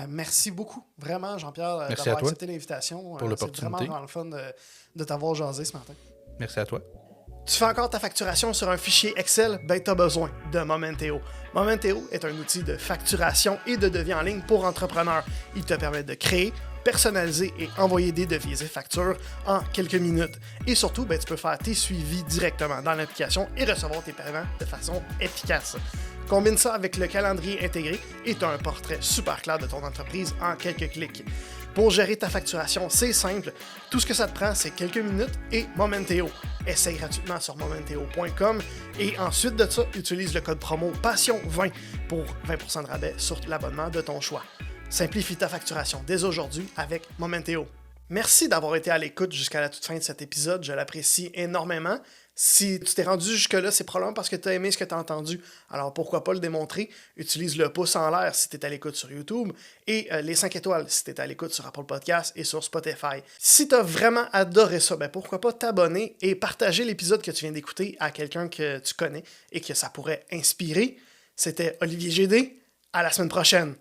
Merci beaucoup, vraiment, Jean-Pierre, d'avoir accepté l'invitation. Pour l'opportunité. C'est vraiment le fun de t'avoir jasé ce matin. Merci à toi. Tu fais encore ta facturation sur un fichier Excel? Ben, tu as besoin de Momenteo. Momenteo est un outil de facturation et de devis en ligne pour entrepreneurs. Il te permet de créer, personnaliser et envoyer des devis et factures en quelques minutes. Et surtout, tu peux faire tes suivis directement dans l'application et recevoir tes paiements de façon efficace. Combine ça avec le calendrier intégré et tu as un portrait super clair de ton entreprise en quelques clics. Pour gérer ta facturation, c'est simple. Tout ce que ça te prend, c'est quelques minutes et Momenteo. Essaye gratuitement sur momenteo.com et ensuite de ça, utilise le code promo PASSION20 pour 20% de rabais sur l'abonnement de ton choix. Simplifie ta facturation dès aujourd'hui avec Momenteo. Merci d'avoir été à l'écoute jusqu'à la toute fin de cet épisode, je l'apprécie énormément. Si tu t'es rendu jusque-là, c'est probablement parce que tu as aimé ce que tu as entendu. Alors pourquoi pas le démontrer? Utilise le pouce en l'air si tu es à l'écoute sur YouTube et les 5 étoiles si tu es à l'écoute sur Apple Podcasts et sur Spotify. Si tu as vraiment adoré ça, pourquoi pas t'abonner et partager l'épisode que tu viens d'écouter à quelqu'un que tu connais et que ça pourrait inspirer. C'était Olivier GD. À la semaine prochaine.